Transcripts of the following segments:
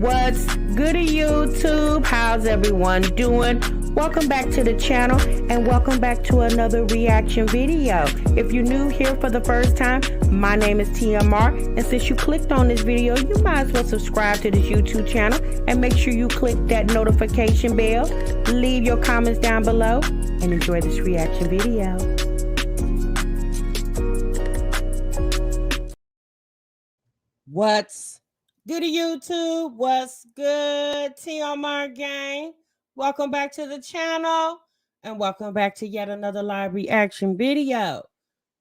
What's good, YouTube? How's everyone doing? Welcome back to the channel and welcome back to another reaction video. If you're new here for the first time, my name is TMR, and since you clicked on this video, you might as well subscribe to this YouTube channel and make sure you click that notification bell. Leave your comments down below and enjoy this reaction video. What's good, YouTube? What's good, TMR gang? Welcome back to the channel and welcome back to yet another live reaction video.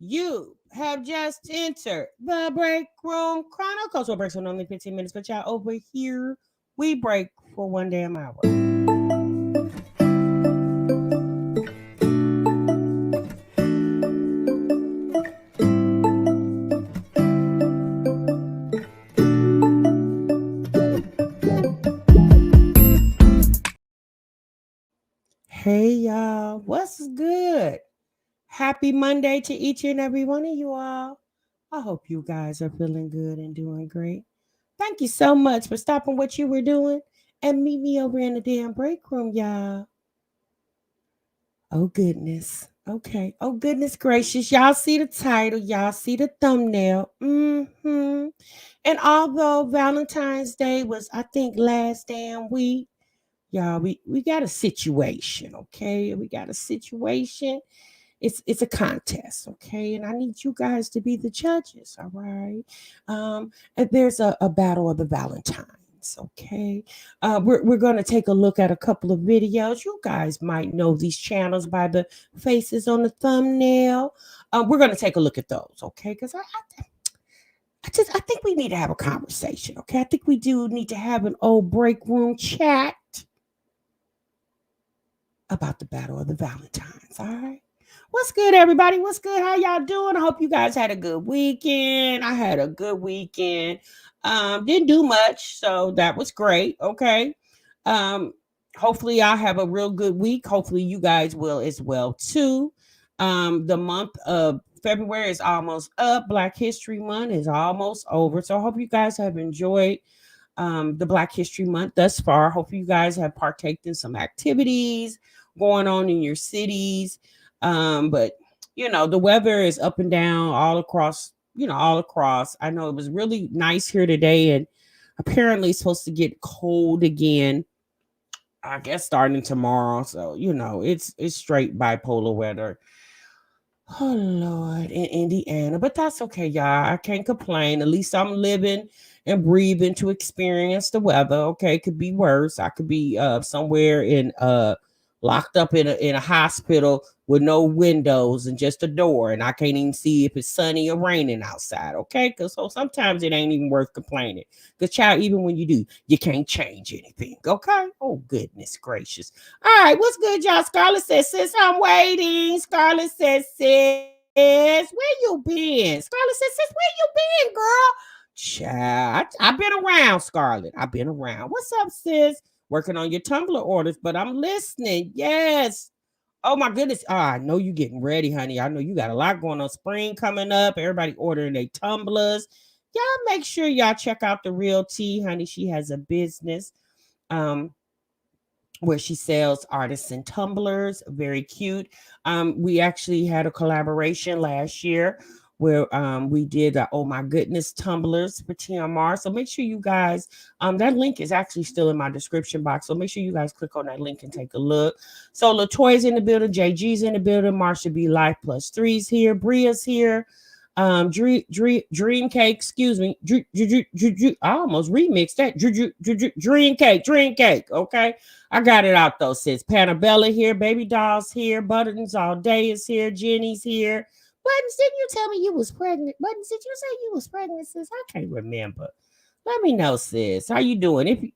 You have just entered the Break Room Chronicles. We'll break for only 15 minutes, but y'all, over here, we break for one damn hour. Hey y'all, what's good? Happy Monday to each and every one of you all. I hope you guys are feeling good and doing great. Thank you so much for stopping what you were doing and meet me over in the damn break room, y'all. Oh goodness. Okay. Oh goodness gracious. Y'all see the title. Y'all see the thumbnail. And although Valentine's Day was, I think, last damn week, y'all, we got a situation, okay? We got a situation. It's a contest, okay? And I need you guys to be the judges, all right? And there's a battle of the Valentines, okay? We're going to take a look at a couple of videos. You guys might know these channels by the faces on the thumbnail. We're going to take a look at those, okay? Because I think we need to have a conversation, okay? I think we do need to have an old break room chat about the battle of the Valentines, all right? What's good, everybody? What's good? How y'all doing? I hope you guys had a good weekend. I had a good weekend. Didn't do much, so that was great, okay? Hopefully I'll have a real good week. Hopefully you guys will as well, too. The month of February is almost up. Black History Month is almost over, so I hope you guys have enjoyed the Black History Month thus far. Hope you guys have partaked in some activities going on in your cities. But you know, the weather is up and down all across, all across. I know it was really nice here today, and apparently it's supposed to get cold again, I guess starting tomorrow. So, it's straight bipolar weather. Oh Lord, in Indiana. But that's okay, y'all. I can't complain. At least I'm living and breathing to experience the weather. Okay, it could be worse. I could be somewhere in locked up in a hospital with no windows and just a door, and I can't even see if it's sunny or raining outside. Okay, because so sometimes it ain't even worth complaining. Because child, even when you do, you can't change anything. Okay. Oh goodness gracious. All right, what's good, y'all? Scarlett says, sis, I'm waiting. Scarlett says, sis, where you been? Scarlett says, sis, where you been, girl? Child, I've been around, Scarlett. I've been around. What's up, sis? Working on your Tumblr orders, but I'm listening. Yes. Oh my goodness. I know you getting ready, honey. I know you got a lot going on. Spring coming up. Everybody ordering their tumblers. Y'all make sure y'all check out the Real Tea, honey. She has a business where she sells artisan tumblers. Very cute. We actually had a collaboration last year where we did oh my goodness tumblers for TMR. So make sure you guys, that link is actually still in my description box. So make sure you guys click on that link and take a look. So LaToya's in the building, JG's in the building, Marsha B Life Plus 3's here, Bria's here, Dream Cake, excuse me, I almost remixed that. Dream Cake, okay? I got it out though, sis. Panabella here, Baby Doll's here, Buttons All Day is here, Jenny's here. Buttons, didn't you tell me you was pregnant? Buttons, did you say you was pregnant, sis? I can't remember. Let me know, sis. How you doing?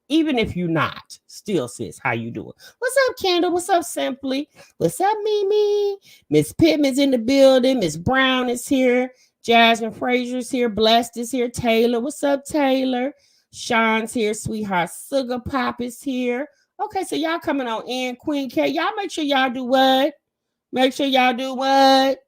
Even if you're not, still, sis, how you doing? What's up, Kendall? What's up, Simply? What's up, Mimi? Miss Pittman's in the building. Miss Brown is here. Jasmine Frazier's here. Blessed is here. Taylor, what's up, Taylor? Sean's here. Sweetheart Sugar Pop is here. Okay, so y'all coming on in. Queen K, y'all make sure y'all do what? Make sure y'all do what?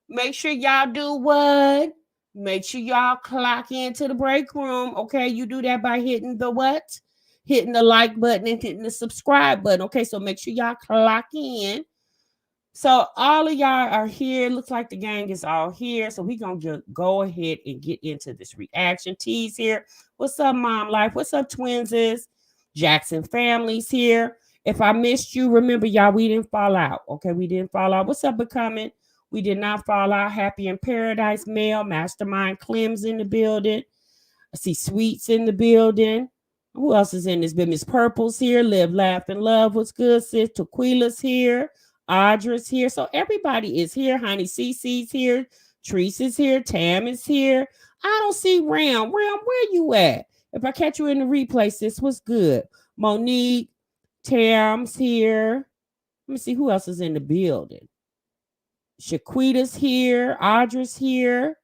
Make sure y'all do what? Make sure y'all clock into the break room. Okay, you do that by hitting the what? Hitting the like button and hitting the subscribe button. Okay, so make sure y'all clock in. So all of y'all are here. Looks like the gang is all here. So we gonna just go ahead and get into this reaction. T's here. What's up, Mom Life? What's up, Twinses? Jackson families here. If I missed you, remember y'all, we didn't fall out. Okay, we didn't fall out. What's up, Becoming? We did not fall out. Happy in Paradise, Male, Mastermind, Clem's in the building. I see Sweets in the building. Who else is in this business? Miss Purple's here. Live, Laugh, and Love. What's good, sis? Tequila's here. Audra's here. So everybody is here. Honey Cece's here. Teresa's here. Tam is here. I don't see Ram. Ram, where you at? If I catch you in the replay, sis, what's good? Monique, Tam's here. Let me see who else is in the building. Shaquita's here. Audra's here.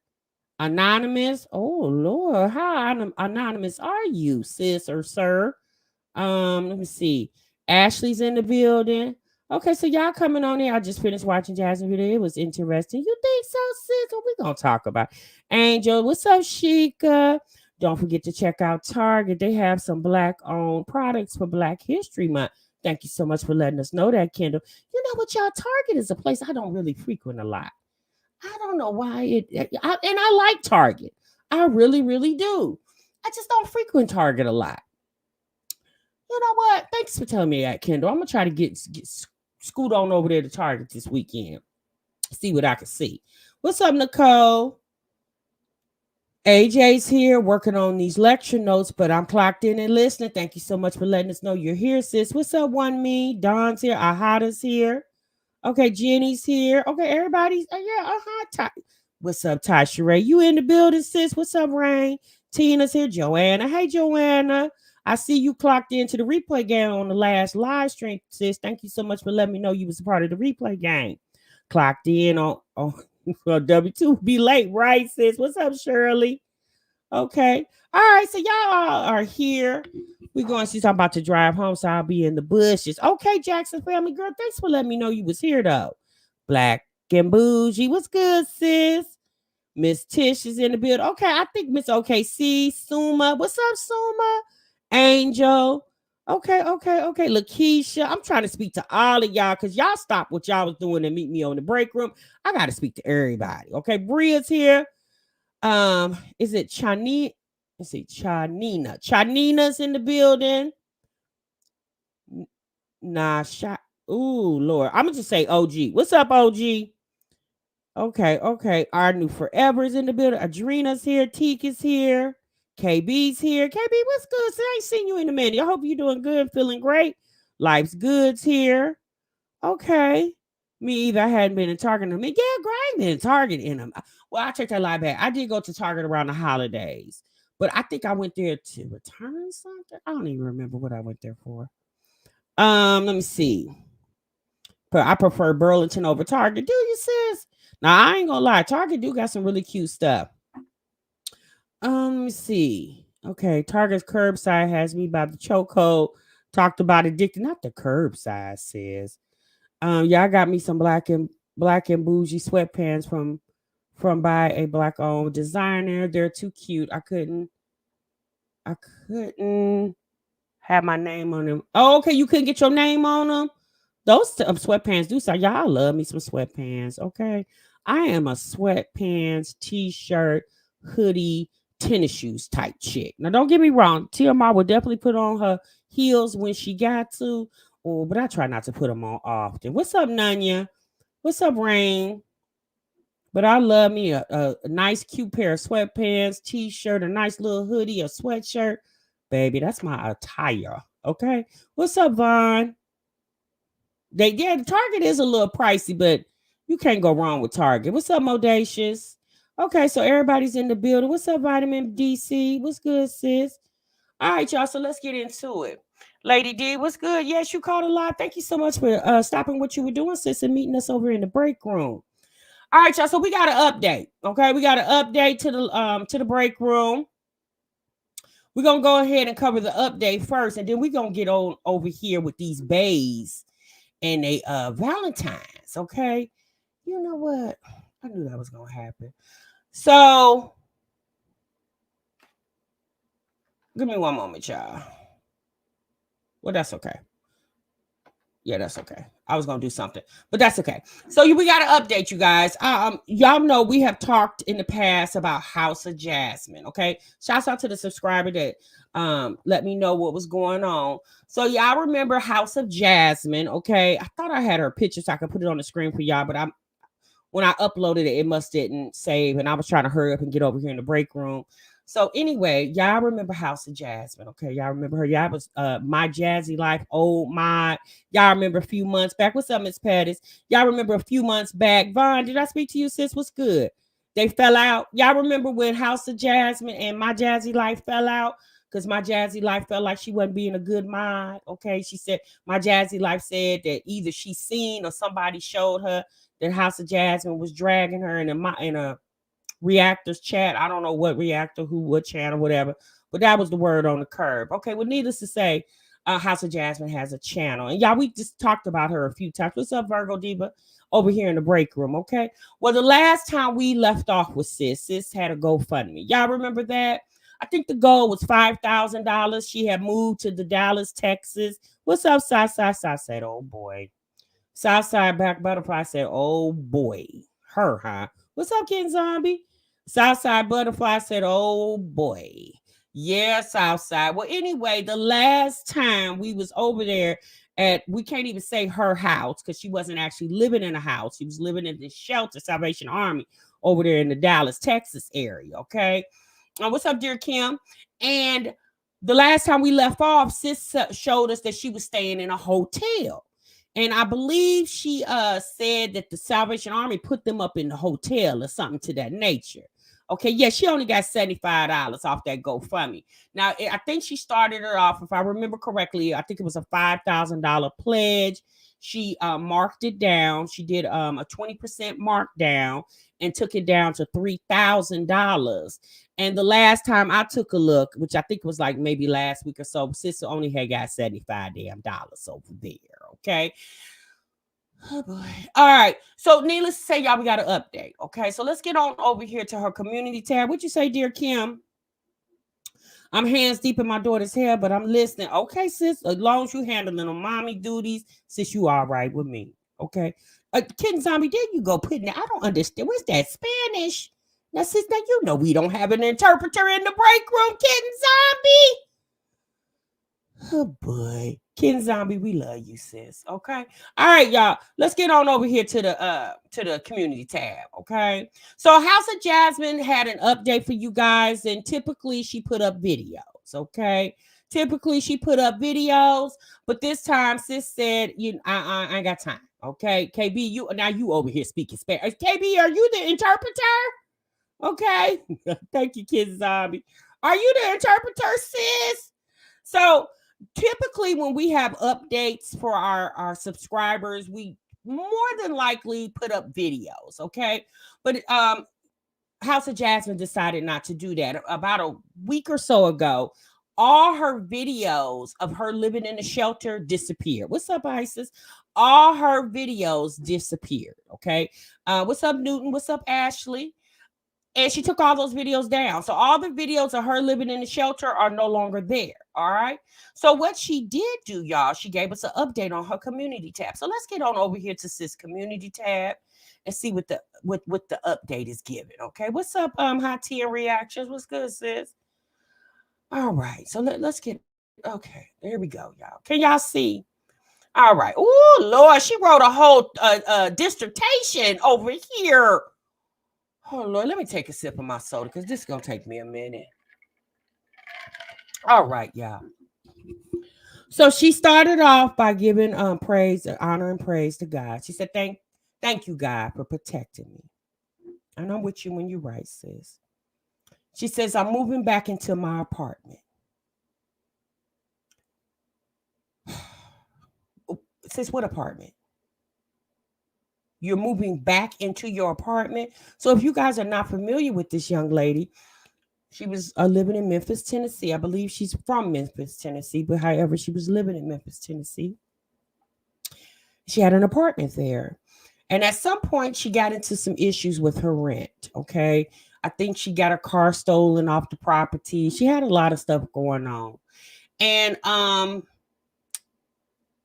Anonymous. Oh Lord, how anonymous are you, sis or sir? Let me see. Ashley's in the building. Okay, so y'all coming on here. I just finished watching Jasmine video. It was interesting. You think so, sis? What we gonna talk about? Angel, what's up, Sheikah? Don't forget to check out Target. They have some Black-owned products for Black History Month. Thank you so much for letting us know that, Kendall. You know what, y'all? Target is a place I don't really frequent a lot. I don't know why and I like Target. I really, really do. I just don't frequent Target a lot. You know what? Thanks for telling me that, Kendall. I'm gonna try to get scoot on over there to Target this weekend. See what I can see. What's up, Nicole? AJ's here working on these lecture notes, but I'm clocked in and listening. Thank you so much for letting us know you're here, sis. What's up, One Me? Dawn's here. Ahada's here. Okay, Jenny's here. Okay, everybody's What's up, Tasha Ray? You in the building, sis? What's up, Rain? Tina's here. Joanna. Hey, Joanna. I see you clocked into the replay game on the last live stream, sis. Thank you so much for letting me know you was a part of the replay game. Clocked in on W2. Be late, right, sis? What's up, Shirley? Okay. All right, so y'all are here. We're going to see something about to drive home, so I'll be in the bushes. Okay, Jackson family girl, thanks for letting me know you was here, though. Black and Bougie, what's good, sis? Miss Tish is in the building. Okay, I think Miss OKC, Suma, what's up, Suma? Angel, okay. Lakeisha, I'm trying to speak to all of y'all because y'all stopped what y'all was doing and meet me on the break room. I got to speak to everybody. Okay, Bria's here. Is it Chani? Let's see, Chanina. Chanina's in the building. Ooh, Lord. I'm gonna just say OG. What's up, OG? Okay. Our new forever is in the building. Adrena's here. Teak is here. KB's here. KB, what's good? So I ain't seen you in a minute. I hope you're doing good, feeling great. Life's Good's here. Okay. Me either. I hadn't been in Target in a minute. Yeah, girl, I ain't been in Target in them. Well, I take that lie back. I did go to Target around the holidays, but I think I went there to return something. I don't even remember what I went there for. Let me see. But I prefer Burlington over Target. Do you, sis? Now I ain't gonna lie, Target do got some really cute stuff. Let me see. Okay, Target's curbside has me by the chokehold. Talked about addicted, not the curbside, sis. Y'all got me some black and bougie sweatpants from by a Black-owned designer. They're too cute. I couldn't have my name on them. Oh, okay, you couldn't get your name on them. Those sweatpants do so. Y'all love me some sweatpants. Okay, I am a sweatpants, t-shirt, hoodie, tennis shoes type chick. Now, don't get me wrong. TMR would definitely put on her heels when she got to. Oh, but I try not to put them on often. What's up, Nanya? What's up, Rain? But I love me a nice, cute pair of sweatpants, t-shirt, a nice little hoodie, a sweatshirt. Baby, that's my attire. Okay. What's up, Vaughn? The Target is a little pricey, but you can't go wrong with Target. What's up, Modacious? Okay, so everybody's in the building. What's up, Vitamin DC? What's good, sis? All right, y'all. So let's get into it. Lady D, what's good? Yes, you called a lot. Thank you so much for stopping what you were doing, sis, and meeting us over in the break room. All right, y'all. So we got an update. Okay, we got an update to the break room. We're gonna go ahead and cover the update first, and then we're gonna get on over here with these BAES and they Valentines. Okay, you know what? I knew that was gonna happen. So Give me one moment, y'all. Well, that's okay. Yeah, that's okay. I was gonna do something, but that's okay. So we got to update you guys. Y'all know we have talked in the past about House of Jasmine. Okay, shouts out to the subscriber that let me know what was going on. So y'all remember House of Jasmine? Okay, I thought I had her picture so I could put it on the screen for y'all, but when I uploaded it, it must didn't save, and I was trying to hurry up and get over here in the break room. So anyway, y'all remember House of Jasmine, okay? Y'all remember her? Y'all was My Jazzy Life. Oh my! Y'all remember a few months back? What's up, Miss Pettis? Y'all remember a few months back? Vaughn, did I speak to you, sis? What's good? They fell out. Y'all remember when House of Jasmine and My Jazzy Life fell out? Because My Jazzy Life felt like she wasn't being a good mod. Okay, she said My Jazzy Life said that either she seen or somebody showed her that House of Jasmine was dragging her in a reactors chat. I don't know what reactor, who, what channel, whatever, but that was the word on the curb. Okay, well, needless to say, House of Jasmine has a channel, and y'all, we just talked about her a few times. What's up, Virgo Diva? Over here in the break room. Okay, well, the last time we left off with sis had a GoFundMe. Y'all remember that? I think the goal was $5,000. She had moved to the Dallas, Texas. What's up, Side? Said, oh boy. Southside Back Butterfly said, oh boy. Her, huh? What's up, Ken Zombie? Southside Butterfly said, oh boy. Yeah, Southside. Well, anyway, the last time we was over there we can't even say her house because she wasn't actually living in a house. She was living in the shelter, Salvation Army, over there in the Dallas, Texas area. Okay. What's up, dear Kim? And the last time we left off, sis showed us that she was staying in a hotel. And I believe she said that the Salvation Army put them up in the hotel or something to that nature. Okay, yeah, she only got $75 off that GoFundMe. Now, I think she started her off, if I remember correctly, I think it was a $5,000 pledge. She marked it down. She did a 20% markdown and took it down to $3,000. And the last time I took a look, which I think was like maybe last week or so, sister only had got 75 damn dollars over there. Okay. Oh boy. All right. So needless to say, y'all, we got an update. Okay. So let's get on over here to her community tab. What you say, dear Kim? I'm hands deep in my daughter's hair, but I'm listening. Okay, sis. As long as you handling the mommy duties, sis, you all right with me. Okay. Kid Zombie, there you go putting it. I don't understand. What's that Spanish? Now, sis, now you know we don't have an interpreter in the break room, Kid Zombie. Oh boy. Ken Zombie, we love you, sis. Okay. All right, y'all. Let's get on over here to the community tab. Okay. So House of Jasmine had an update for you guys, and typically she put up videos. Okay. Typically she put up videos, but this time sis said, I ain't got time. Okay. KB, you over here speaking Spanish. KB, are you the interpreter? Okay. Thank you, Ken Zombie. Are you the interpreter, sis? So typically when we have updates for our subscribers, we more than likely put up videos. Okay. But House of Jasmine decided not to do that. About a week or so ago, all her videos of her living in the shelter disappeared. What's up, Isis? All her videos disappeared. Okay. What's up, Newton? What's up, Ashley? And she took all those videos down. So all the videos of her living in the shelter are no longer there. All right. So what she did do, y'all, she gave us an update on her community tab. So let's get on over here to sis community tab and see what the update is giving. Okay. What's up, hot tea and reactions? What's good, sis? All right. So let's get okay. There we go, y'all. Can y'all see? All right. Oh Lord, she wrote a whole dissertation over here. Oh Lord, let me take a sip of my soda because this is gonna take me a minute. All right, y'all. So she started off by giving praise, honor, and praise to God. She said, Thank you, God, for protecting me. And I'm with you when you write, sis. She says, I'm moving back into my apartment. Sis, what apartment? You're moving back into your apartment. So if you guys are not familiar with this young lady, she was living in Memphis, Tennessee. I believe she's from Memphis, Tennessee, but however, she was living in Memphis, Tennessee. She had an apartment there. And at some point, she got into some issues with her rent. Okay. I think she got her car stolen off the property. She had a lot of stuff going on. And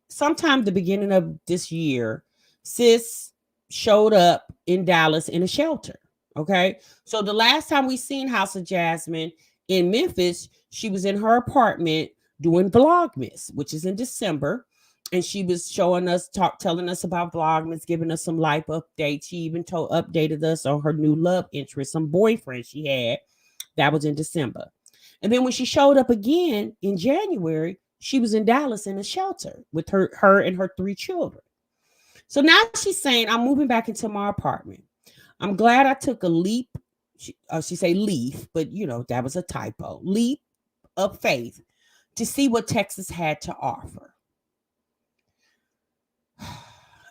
sometime the beginning of this year, sis showed up in Dallas in a shelter. Okay. So the last time we seen House of Jasmine in Memphis, she was in her apartment doing Vlogmas, which is in December. And she was showing us, telling us about Vlogmas, giving us some life updates. She even updated us on her new love interest, some boyfriend she had. That was in December. And then when she showed up again in January, she was in Dallas in a shelter with her and her 3 children. So now she's saying, I'm moving back into my apartment. I'm glad I took a leap. She say leaf, but that was a typo. Leap of faith to see what Texas had to offer.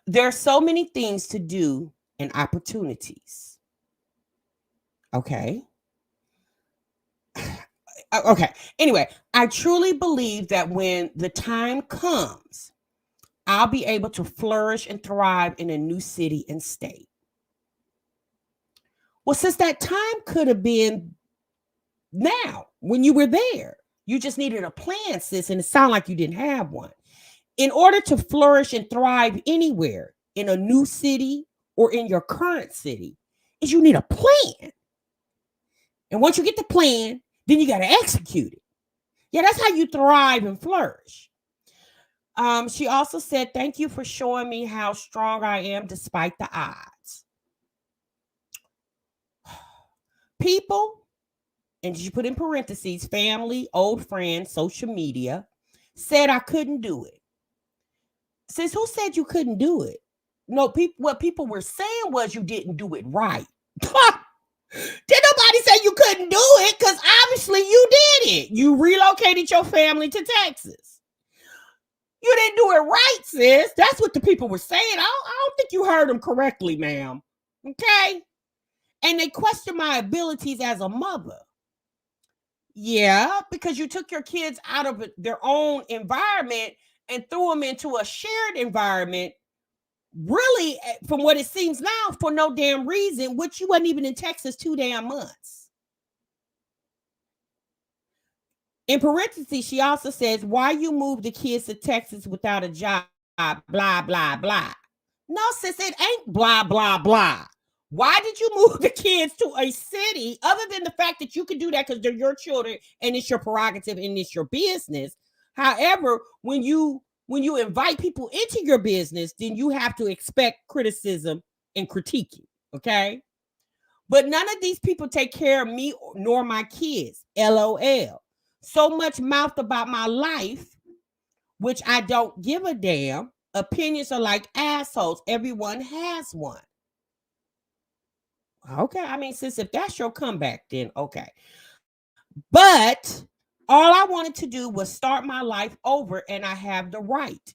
There are so many things to do and opportunities. Okay. Okay. Anyway, I truly believe that when the time comes, I'll be able to flourish and thrive in a new city and state. Well, since that time could have been now when you were there, you just needed a plan, sis, and it sounded like you didn't have one. In order to flourish and thrive anywhere in a new city or in your current city, is you need a plan. And once you get the plan, then you got to execute it. Yeah, that's how you thrive and flourish. She also said, thank you for showing me how strong I am despite the odds. People, and she put in parentheses, family, old friends, social media, said I couldn't do it. Sis, who said you couldn't do it? No, what people were saying was you didn't do it right. Did nobody say you couldn't do it? Because obviously you did it. You relocated your family to Texas. You didn't do it right, sis. That's what the people were saying. I don't think you heard them correctly, ma'am. Okay? And they questioned my abilities as a mother. Yeah, because you took your kids out of their own environment and threw them into a shared environment, really, from what it seems now, for no damn reason, which you wasn't even in Texas 2 damn months. In parentheses, she also says, why you moved the kids to Texas without a job, blah, blah, blah. No, sis, it ain't blah, blah, blah. Why did you move the kids to a city, other than the fact that you can do that because they're your children and it's your prerogative and it's your business? However, when you invite people into your business, then you have to expect criticism and critiquing, okay? But none of these people take care of me nor my kids, LOL. So much mouth about my life, which I don't give a damn. Opinions are like assholes. Everyone has one. Okay, I mean, sis, if that's your comeback, then okay. But all I wanted to do was start my life over, and I have the right.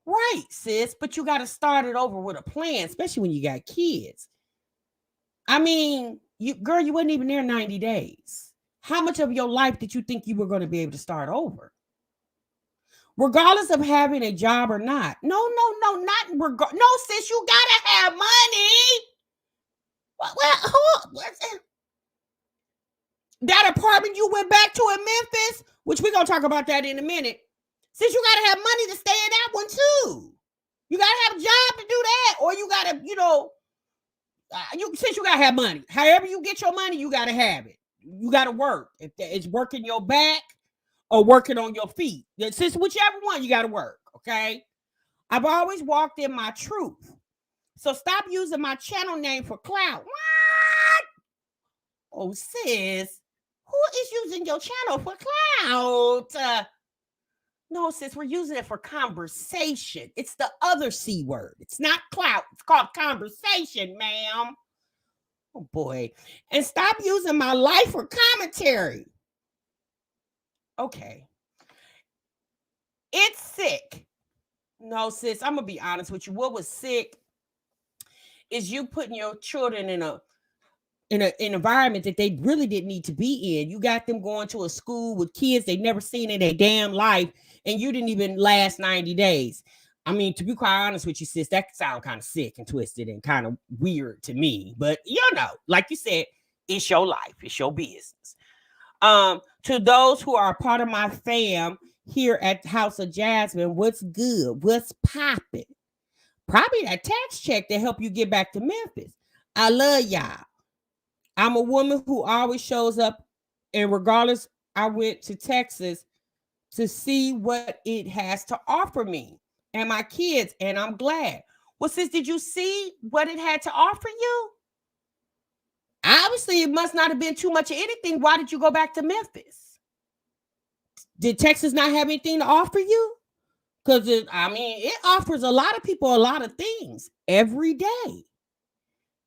Right, sis, but you got to start it over with a plan, especially when you got kids. I mean, you wasn't even there 90 days. How much of your life did you think you were going to be able to start over? Regardless of having a job or not. No, sis, you got to have money. That apartment you went back to in Memphis, which we're going to talk about that in a minute, since you got to have money to stay in that one too. You got to have a job to do that, or you got to, since you got to have money. However you get your money, you got to have it. You got to work. If it's working your back or working on your feet. Since whichever one, you got to work, okay? I've always walked in my truth. So stop using my channel name for clout. What? Oh, sis, who is using your channel for clout? No, sis, we're using it for conversation. It's the other C word. It's not clout. It's called conversation, ma'am. Oh, boy. And stop using my life for commentary. Okay. It's sick. No, sis, I'm going to be honest with you. What was sick is you putting your children in an environment that they really didn't need to be in. You got them going to a school with kids they never seen in their damn life, and you didn't even last 90 days. I mean, to be quite honest with you, sis, that sounds kind of sick and twisted and kind of weird to me. But like you said, it's your life, it's your business. To those who are a part of my fam here at the House of Jasmine, what's good? What's popping? Probably that tax check to help you get back to Memphis. I love y'all. I'm a woman who always shows up, and regardless, I went to Texas to see what it has to offer me and my kids, and I'm glad. Well, sis, did you see what it had to offer you? Obviously, it must not have been too much of anything. Why did you go back to Memphis? Did Texas not have anything to offer you? Because, it offers a lot of people a lot of things every day.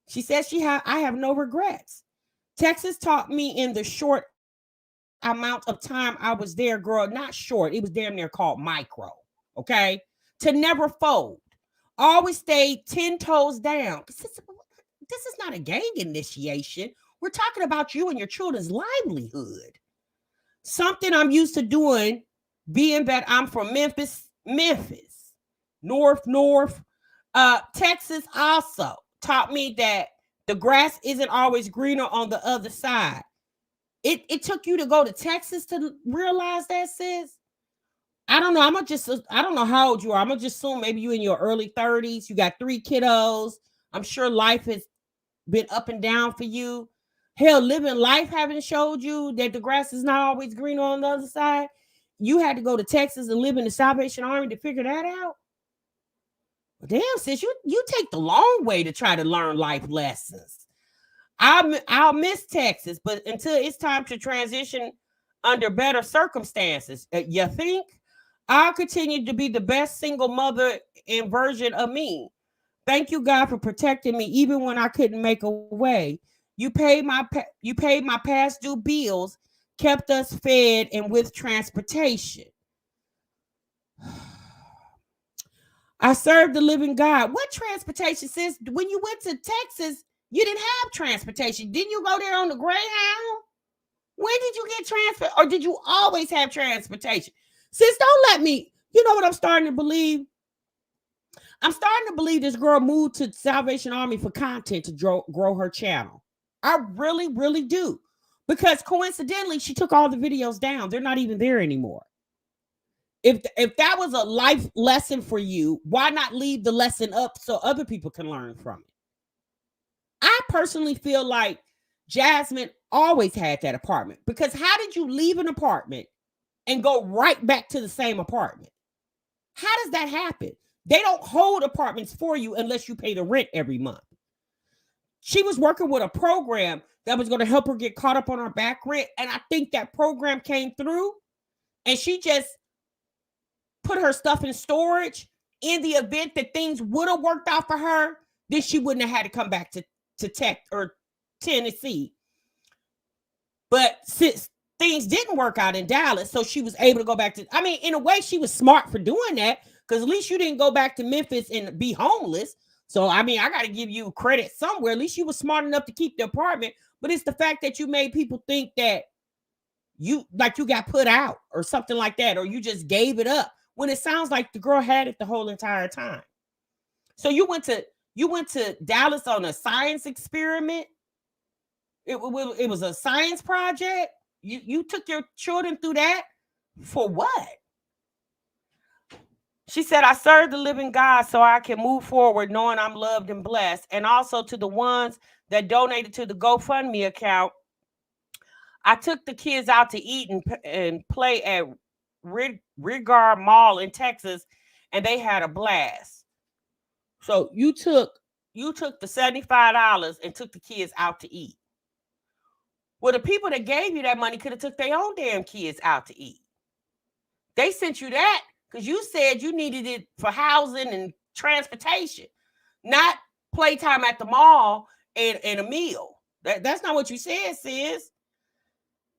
She says I have no regrets. Texas taught me in the short amount of time I was there, girl, not short. It was damn near called micro, okay? To never fold. Always stay 10 toes down. This is not a gang initiation. We're talking about you and your children's livelihood. Something I'm used to doing, being that I'm from Memphis, North. Texas also taught me that the grass isn't always greener on the other side. It took you to go to Texas to realize that, sis? I don't know. I don't know how old you are. I'm going to just assume maybe you in your early 30s. You got 3 kiddos. I'm sure life has been up and down for you. Hell, living life haven't showed you that the grass is not always greener on the other side. You had to go to Texas and live in the Salvation Army to figure that out. Damn, sis, you take the long way to try to learn life lessons. I'll miss Texas, but until it's time to transition under better circumstances, you think? I'll continue to be the best single mother and version of me. Thank you, God, for protecting me even when I couldn't make a way. You paid my past due bills, kept us fed and with transportation. I served the living God. What transportation, sis? When you went to Texas, you didn't have transportation. Didn't you go there on the Greyhound? When did you get transferred? Or did you always have transportation? Sis, don't let me. You know what I'm starting to believe? I'm starting to believe this girl moved to Salvation Army for content to grow her channel. I really, really do. Because coincidentally, she took all the videos down. They're not even there anymore. If that was a life lesson for you, why not leave the lesson up so other people can learn from it? I personally feel like Jasmine always had that apartment, because how did you leave an apartment and go right back to the same apartment? How does that happen? They don't hold apartments for you unless you pay the rent every month. She was working with a program that was going to help her get caught up on her back rent, and I think that program came through, and she just put her stuff in storage in the event that things would have worked out for her. Then she wouldn't have had to come back to Tech or Tennessee. But since things didn't work out in Dallas, so she was able to go back to, in a way, she was smart for doing that, because at least you didn't go back to Memphis and be homeless. So, I got to give you credit somewhere. At least you were smart enough to keep the apartment. But it's the fact that you made people think that you got put out or something like that, or you just gave it up, when it sounds like the girl had it the whole entire time. So you went to Dallas on a science experiment. It was a science project. You took your children through that for what? She said, I serve the living God so I can move forward knowing I'm loved and blessed. And also to the ones that donated to the GoFundMe account. I took the kids out to eat and play at Rigard Mall in Texas, and they had a blast. So you took the $75 and took the kids out to eat. Well, the people that gave you that money could have took their own damn kids out to eat. They sent you that because you said you needed it for housing and transportation, not playtime at the mall and a meal. That's not what you said, sis.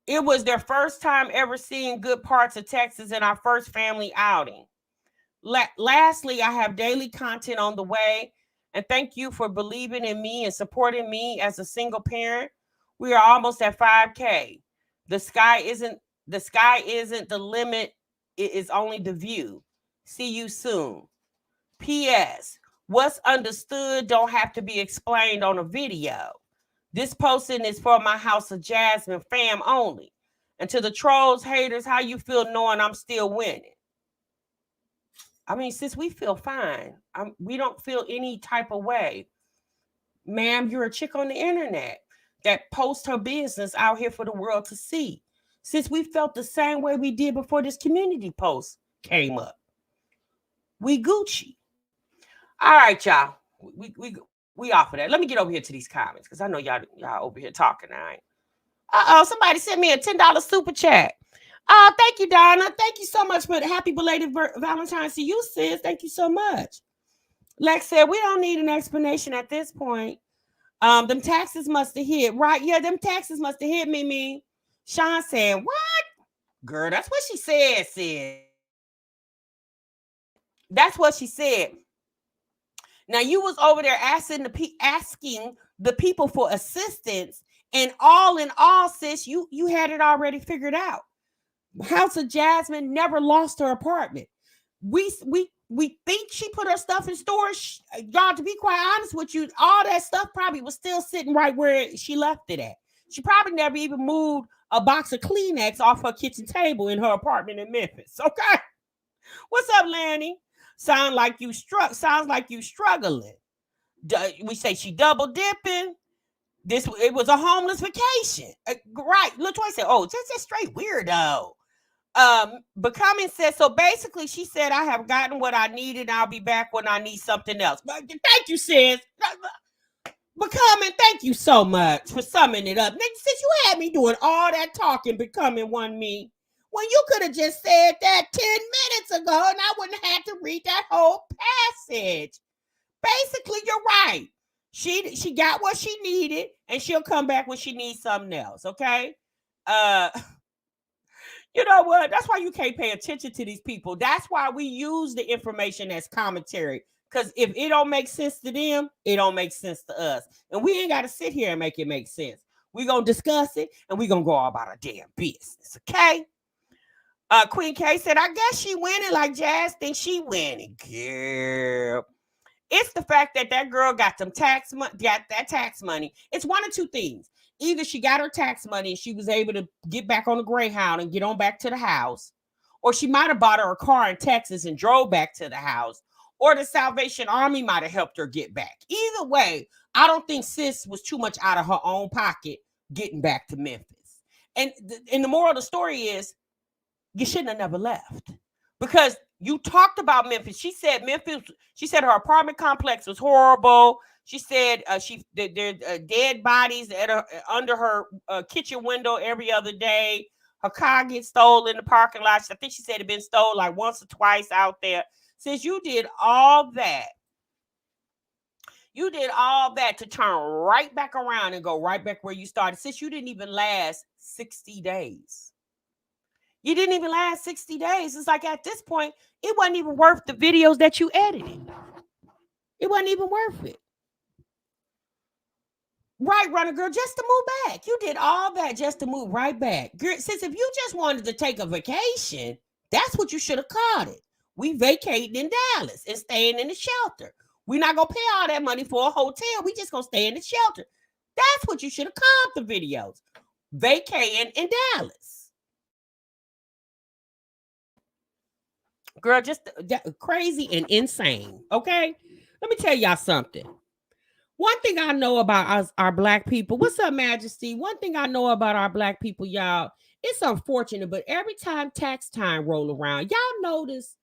It was their first time ever seeing good parts of Texas and our first family outing. Lastly, I have daily content on the way, and thank you for believing in me and supporting me as a single parent. We are almost at 5K. The sky isn't the limit. It is only the view. See you soon. P.S. What's understood don't have to be explained on a video. This posting is for my House of Jasmine fam only. And to the trolls, haters, how you feel knowing I'm still winning? I mean, sis, we feel fine. We don't feel any type of way. Ma'am, you're a chick on the internet that posts her business out here for the world to see. Since we felt the same way we did before this community post came up. We Gucci. All right, y'all. We off of that. Let me get over here to these comments because I know y'all over here talking. All right. Somebody sent me a $10 super chat. Thank you, Donna. Thank you so much for the happy belated Valentine's to you, sis. Thank you so much. Lex said we don't need an explanation at this point. Them taxes must have hit, right? Yeah, them taxes must have hit, Mimi. Sean said, what? Girl, that's what she said, sis. That's what she said. Now you was over there asking the people for assistance, and all in all, sis, you had it already figured out. House of Jasmine never lost her apartment. We think she put her stuff in storage. Y'all, to be quite honest with you, all that stuff probably was still sitting right where she left it at. She probably never even moved a box of Kleenex off her kitchen table in her apartment in Memphis. Okay. What's up, Lanny? Sounds like you struggling. We say she double dipping. It was a homeless vacation. Right. LaToya said, oh, just a straight weirdo. Becoming said, so basically she said, I have gotten what I needed. I'll be back when I need something else. But thank you, sis. Becoming, thank you so much for summing it up. Since you had me doing all that talking, Becoming won me. When you could have just said that 10 minutes ago and I wouldn't have to read that whole passage. Basically, you're right. She got what she needed and she'll come back when she needs something else, okay? You know what? That's why you can't pay attention to these people. That's why we use the information as commentary. Because if it don't make sense to them, it don't make sense to us. And we ain't got to sit here and make it make sense. We're going to discuss it and we're going to go all about our damn business, okay? Queen K said, I guess she winning like Jazz thinks she winning. Girl. It's the fact that girl got tax money. It's one of two things. Either she got her tax money and she was able to get back on the Greyhound and get on back to the house, or she might have bought her a car in Texas and drove back to the house, or the Salvation Army might have helped her get back. Either way, I don't think sis was too much out of her own pocket getting back to Memphis. And the moral of the story is, you shouldn't have never left, because you talked about Memphis. She said her apartment complex was horrible. She said there dead bodies under her kitchen window every other day. Her car gets stolen in the parking lot. I think she said it had been stolen like once or twice out there. Since you did all that to turn right back around and go right back where you started. Since you didn't even last 60 days. You didn't even last 60 days. It's like at this point, it wasn't even worth the videos that you edited. It wasn't even worth it. Right, Runner Girl, just to move back. You did all that just to move right back. Girl, since if you just wanted to take a vacation, that's what you should have called it. We vacating in Dallas and staying in the shelter. We're not going to pay all that money for a hotel. We just going to stay in the shelter. That's what you should have called the videos. Vacating in Dallas. Girl, just crazy and insane, okay? Let me tell y'all something. One thing I know about us, our Black people, what's up, Majesty? One thing I know about our Black people, y'all, it's unfortunate, but every time tax time roll around, y'all notice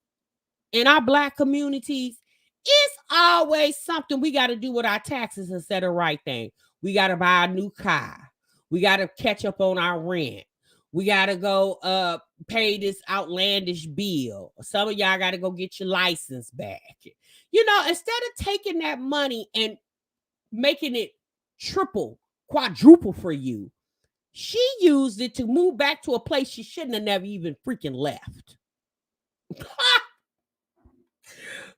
in our Black communities, it's always something we got to do with our taxes instead of right thing. We got to buy a new car. We got to catch up on our rent. We got to go pay this outlandish bill. Some of y'all got to go get your license back. You know, instead of taking that money and making it triple, quadruple for you, she used it to move back to a place she shouldn't have never even freaking left.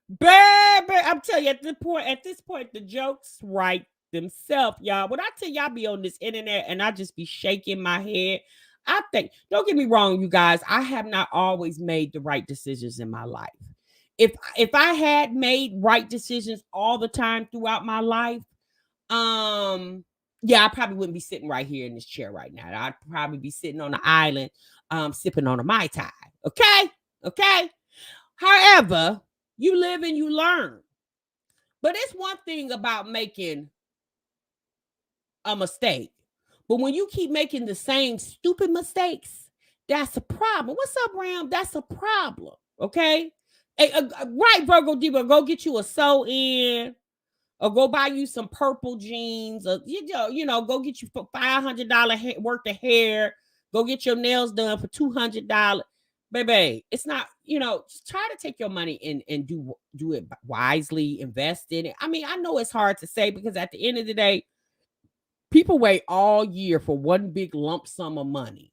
Baby, I'm telling you, at this point, the jokes write themselves, y'all. When I tell y'all be on this internet and I just be shaking my head, I think, don't get me wrong, you guys, I have not always made the right decisions in my life. if I had made right decisions all the time throughout my life, yeah, I probably wouldn't be sitting right here in this chair right now. I'd probably be sitting on the island, sipping on a Mai Tai. Okay? Okay. However, you live and you learn. But it's one thing about making a mistake. But when you keep making the same stupid mistakes, that's a problem. What's up, Ram? That's a problem. Okay? Hey, right, Virgo Diva, go get you a sew in, or go buy you some purple jeans, or go get you $500 worth of hair. Go get your nails done for $200. Baby, it's not, just try to take your money and do it wisely, invest in it. I mean, I know it's hard to say because at the end of the day, people wait all year for one big lump sum of money.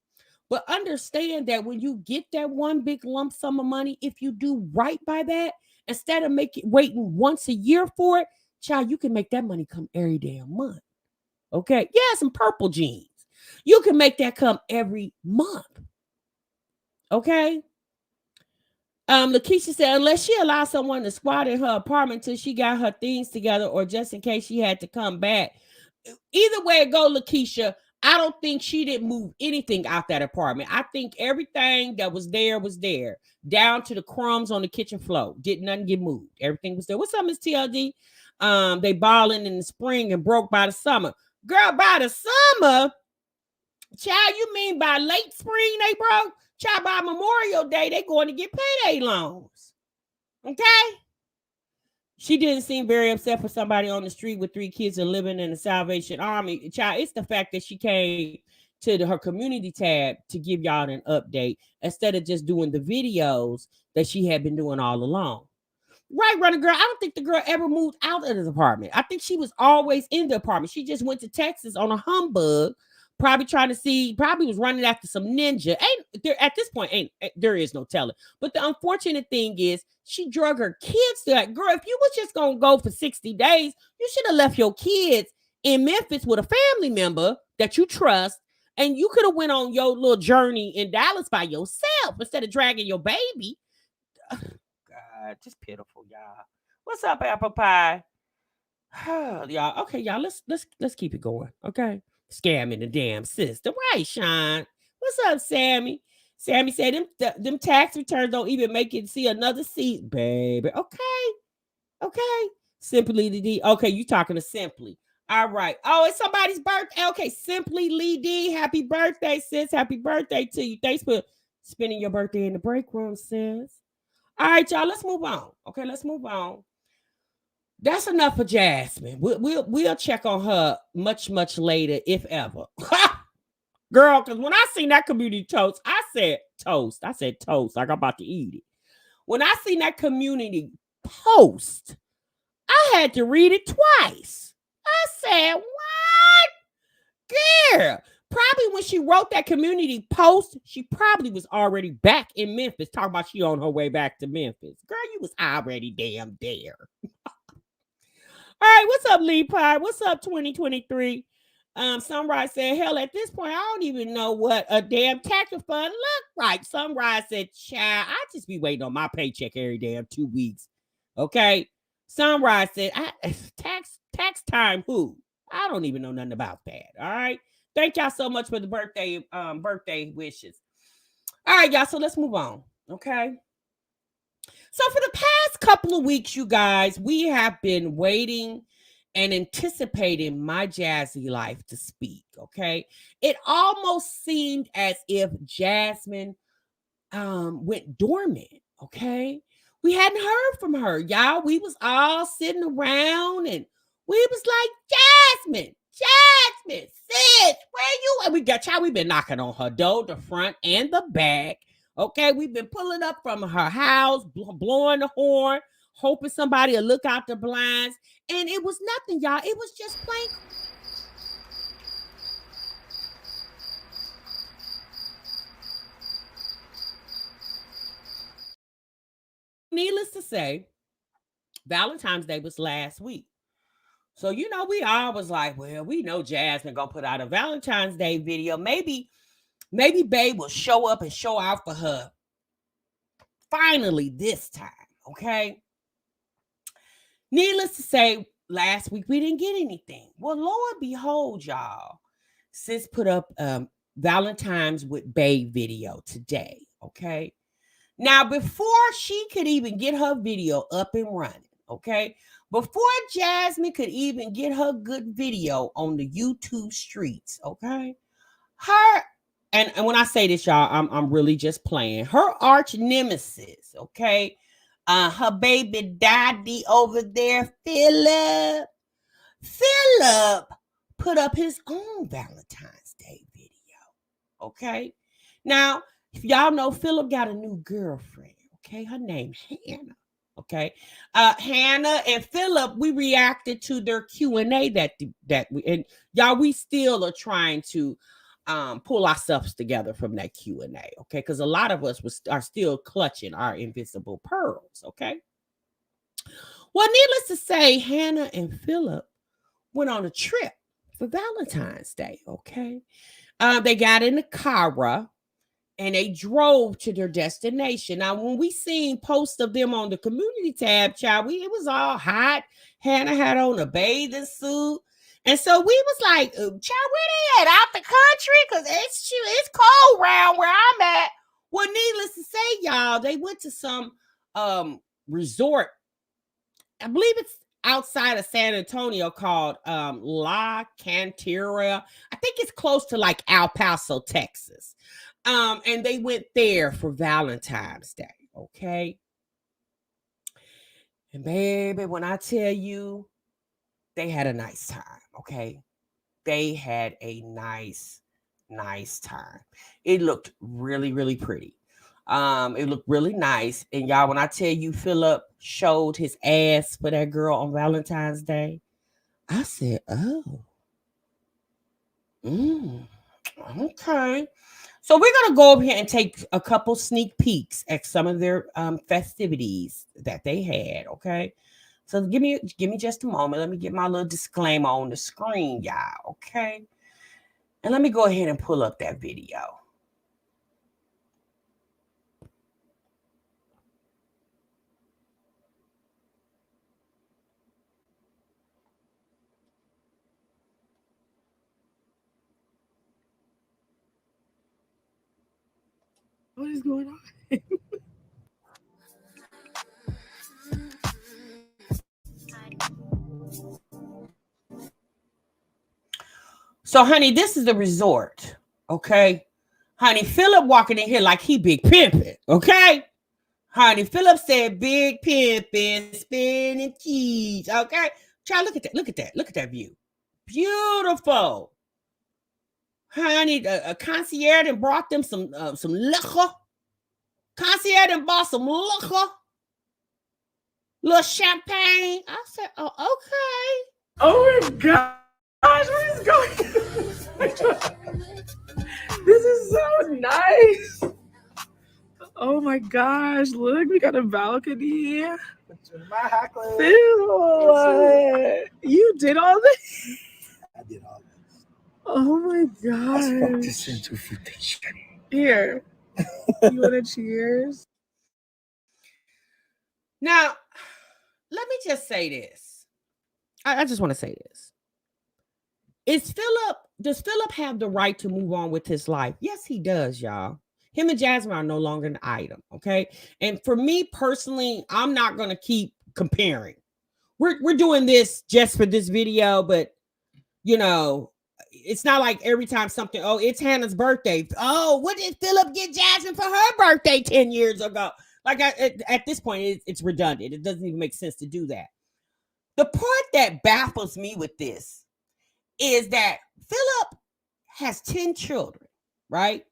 But understand that when you get that one big lump sum of money, if you do right by that, instead of waiting once a year for it, child, you can make that money come every damn month. Okay? Yeah, some purple jeans. You can make that come every month. Okay? Lakeisha said, unless she allowed someone to squat in her apartment till she got her things together, or just in case she had to come back. Either way it go, Lakeisha, I don't think she didn't move anything out that apartment. I think everything that was there, down to the crumbs on the kitchen floor. Didn't nothing get moved. Everything was there. What's up, Miss TLD? They balling in the spring and broke by the summer. Girl, by the summer, child, you mean by late spring they broke? Child, by Memorial Day, they going to get payday loans. Okay? She didn't seem very upset for somebody on the street with 3 kids and living in the Salvation Army. Child, it's the fact that she came to her community tab to give y'all an update instead of just doing the videos that she had been doing all along. Right, Runner Girl. I don't think the girl ever moved out of the apartment. I think she was always in the apartment. She just went to Texas on a humbug, probably was running after some ninja. At this point, there is no telling. But the unfortunate thing is she drug her kids to that. Girl, if you was just gonna go for 60 days, you should have left your kids in Memphis with a family member that you trust, and you could have went on your little journey in Dallas by yourself instead of dragging your baby. God, just pitiful, y'all. What's up, apple pie? Y'all, okay, y'all. Let's keep it going. Okay, scamming the damn system, right, Sean? What's up, Sammy? Sammy said them tax returns don't even make it see another seat, baby. Okay. Simply Lee D. Okay, you talking to Simply. All right. Oh, it's somebody's birthday. Okay, Simply Lee D. Happy birthday, sis. Happy birthday to you. Thanks for spending your birthday in the break room, sis. All right, y'all. Let's move on. Okay, let's move on. That's enough for Jasmine. We'll check on her much later, if ever. Girl, because when I seen that community toast, I said toast. I said toast, like I'm about to eat it. When I seen that community post, I had to read it twice. I said, what? Girl. Probably when she wrote that community post, she probably was already back in Memphis. Talking about she on her way back to Memphis. Girl, you was already damn there. All right, what's up, Lee Pie? What's up, 2023? Sunrise said, hell, at this point, I don't even know what a damn tax refund look like. Sunrise said, child, I just be waiting on my paycheck every damn 2 weeks. Okay. Sunrise said, tax time who? I don't even know nothing about that. All right. Thank y'all so much for the birthday wishes. All right, y'all. So let's move on. Okay. So for the past couple of weeks, you guys, we have been waiting and anticipating my Jazzy life to speak. Okay. It almost seemed as if Jasmine went dormant. Okay. We hadn't heard from her, y'all. We was all sitting around and we was like, Jasmine, sis, where you? And we've been knocking on her door, the front and the back. Okay, we've been pulling up from her house, blowing the horn, hoping somebody will look out the blinds. And it was nothing, y'all. It was just plain. Needless to say, Valentine's Day was last week. So, we always like, well, we know Jasmine gonna put out a Valentine's Day video. Maybe Babe will show up and show out for her finally this time. Okay. Needless to say, last week we didn't get anything. Well, lo and behold, y'all, sis put up Valentine's with Bae video today. Okay. Now, before she could even get her video up and running, okay, before Jasmine could even get her good video on the YouTube streets, okay, her and when I say this, y'all, I'm really just playing. Her arch nemesis, okay, her baby daddy over there, Philip put up his own Valentine's Day video, okay. Now, if y'all know, Philip got a new girlfriend, okay, her name Hannah. Okay, Hannah and Philip, we reacted to their Q&A that we, and y'all, we still are trying to pull ourselves together from that Q&A, okay, because a lot of us are still clutching our invisible pearls, okay. Well, needless to say, Hannah and Philip went on a trip for Valentine's Day, okay. They got in the car and they drove to their destination. Now, when we seen posts of them on the community tab, child, it was all hot. Hannah had on a bathing suit. And so we was like, child, where they at? Out the country? Because it's cold around where I'm at. Well, needless to say, y'all, they went to some resort. I believe it's outside of San Antonio called La Cantera. I think it's close to like El Paso, Texas. And they went there for Valentine's Day, okay? And baby, when I tell you, they had a nice time, okay? They had a nice time. It looked really, really pretty. It looked really nice. And y'all, when I tell you Philip showed his ass for that girl on Valentine's Day, I said, oh, okay. So we're gonna go over here and take a couple sneak peeks at some of their festivities that they had. Okay, so give me just a moment. Let me get my little disclaimer on the screen, y'all. Okay, and let me go ahead and pull up that video. What is going on? So, honey, this is the resort. Okay, honey, Philip walking in here like he big pimping. Okay, honey, Philip said big pimping, spinning cheese. Okay, child, look at that. Look at that. Look at that view. Beautiful. Honey, a concierge and brought them some liquor. Concierge and bought some liquor, little champagne. I said, oh, okay. Oh my gosh, what is going on? This is so nice. Oh my gosh, look, we got a balcony. Phil, you did all this? I did all this. Oh my That's gosh. practicing to invitation. Here, you want to cheers? Now, let me just say this. I just want to say this. Does Philip have the right to move on with his life? Yes, he does, y'all. Him and Jasmine are no longer an item, okay? And for me personally, I'm not going to keep comparing. We're doing this just for this video, but you know, it's not like every time something, oh, it's Hannah's birthday. Oh, what did Philip get Jasmine for her birthday 10 years ago? Like at this point, it's redundant. It doesn't even make sense to do that. The part that baffles me with this is that Philip has 10 children, right?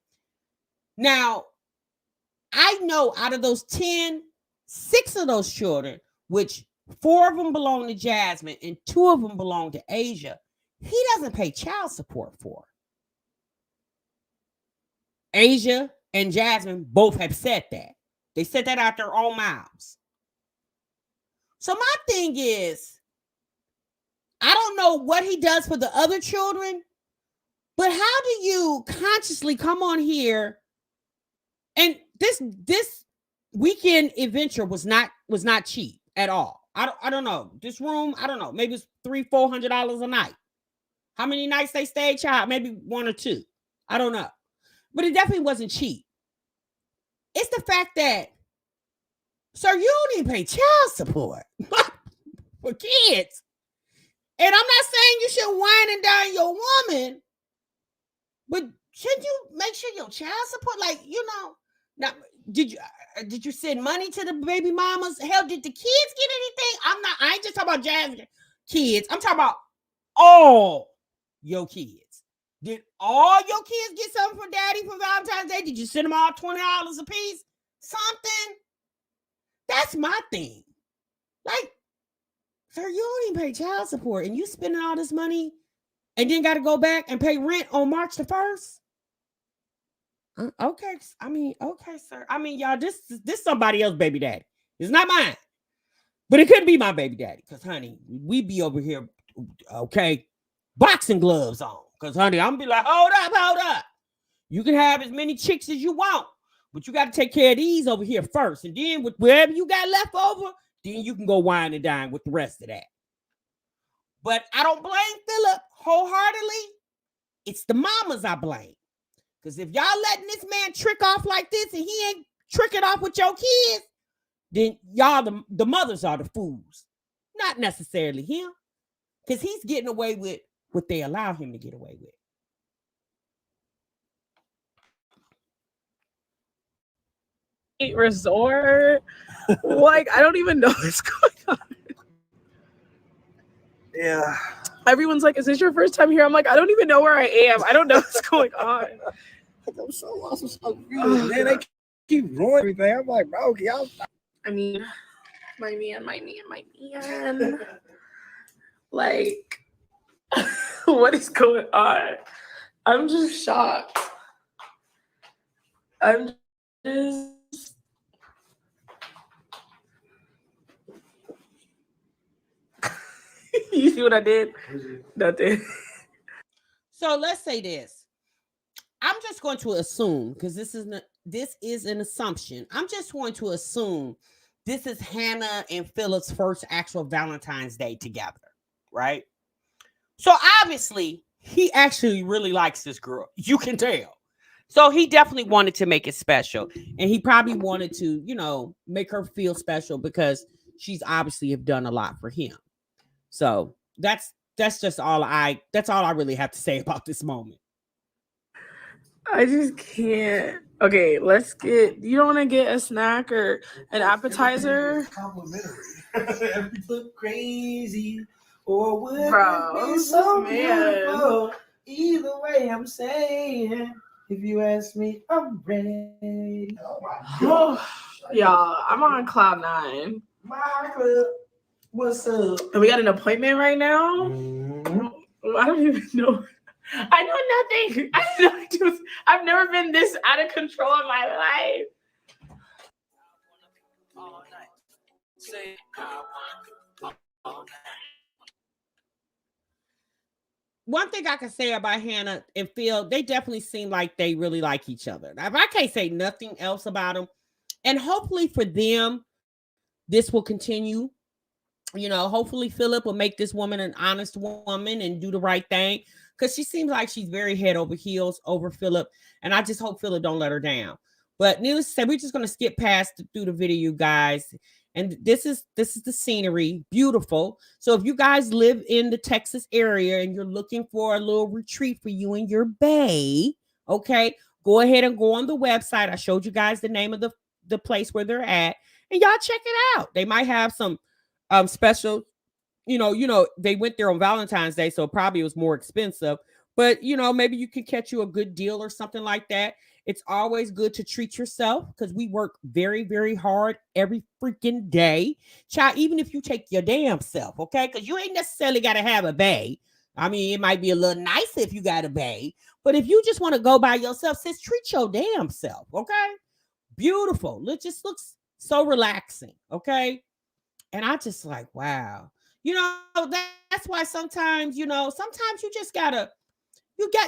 Now, I know out of those 10, 6 of those children, which 4 of them belong to Jasmine and 2 of them belong to Asia, he doesn't pay child support for. Asia and Jasmine both have said that. They said that out their own mouths. So my thing is, I don't know what he does for the other children, but how do you consciously come on here and this weekend adventure was not cheap at all. I don't know. This room, I don't know. Maybe it's $300-400 a night. How many nights they stayed, child? Maybe 1 or 2. I don't know. But it definitely wasn't cheap. It's the fact that, sir, you don't even pay child support for kids. And I'm not saying you should wine and dine your woman, but should you make sure your child support, like, now, did you send money to the baby mamas? Hell, did the kids get anything? I ain't just talking about Jasmine kids. I'm talking about all your kids. Did all your kids get something for daddy for Valentine's Day? Did you send them all $20 a piece? Something? That's my thing. Like, sir, you don't even pay child support and you spending all this money and then got to go back and pay rent on March the 1st? Okay. Okay, sir. Y'all, this somebody else's baby daddy. It's not mine. But it couldn't be my baby daddy because, honey, we be over here, okay, boxing gloves on. Because, honey, I'm going to be like, hold up. You can have as many chicks as you want, but you got to take care of these over here first. And then with whatever you got left over, then you can go wine and dine with the rest of that. But I don't blame Philip wholeheartedly. It's the mamas I blame. Because if y'all letting this man trick off like this and he ain't tricking off with your kids, then y'all, the mothers are the fools. Not necessarily him. Because he's getting away with what they allow him to get away with. Resort. Like, I don't even know what's going on. Yeah. Everyone's like, is this your first time here? I'm like, I don't even know where I am. I don't know what's going on. I'm so lost. I'm so confused. Man, they keep ruining everything. I'm like, bro, can y'all stop? I mean, my man. Like, what is going on? I'm just shocked. I'm just... You see what I did? Nothing. So let's say this. I'm just going to assume, because this is an assumption. I'm just going to assume this is Hannah and Philip's first actual Valentine's Day together, right? So obviously, he actually really likes this girl. You can tell. So he definitely wanted to make it special. And he probably wanted to, make her feel special because she's obviously have done a lot for him. So that's just all I really have to say about this moment. I just can't. Okay, you don't want to get a snack or an appetizer? Complimentary. If you look crazy or would Bro, be so man. beautiful. Either way, I'm saying, if you ask me, I'm ready. Oh my God. Y'all, I'm on cloud 9. My club. What's up? And we got an appointment right now? Mm-hmm. I don't even know. I know nothing. I've never been this out of control in my life. One thing I can say about Hannah and Phil, they definitely seem like they really like each other. Now, if I can't say nothing else about them, and hopefully for them, this will continue. Hopefully Philip will make this woman an honest woman and do the right thing, because she seems like she's very head over heels over Philip, and I just hope Philip don't let her down. But needless to say, we're just going to skip past through the video, guys. And this is the scenery, beautiful. So if you guys live in the Texas area and you're looking for a little retreat for you and your bae, okay, go ahead and go on the website. I showed you guys the name of the place where they're at, and y'all check it out. They might have some special, they went there on Valentine's Day, so probably it was more expensive, but maybe you can catch you a good deal or something like that. It's always good to treat yourself because we work very, very hard every freaking day. Child, even if you take your damn self, okay? Because you ain't necessarily got to have a bae. It might be a little nicer if you got a bae, but if you just want to go by yourself, sis, treat your damn self, okay? Beautiful. It just looks so relaxing, okay? And I just like, wow. That's why sometimes you just gotta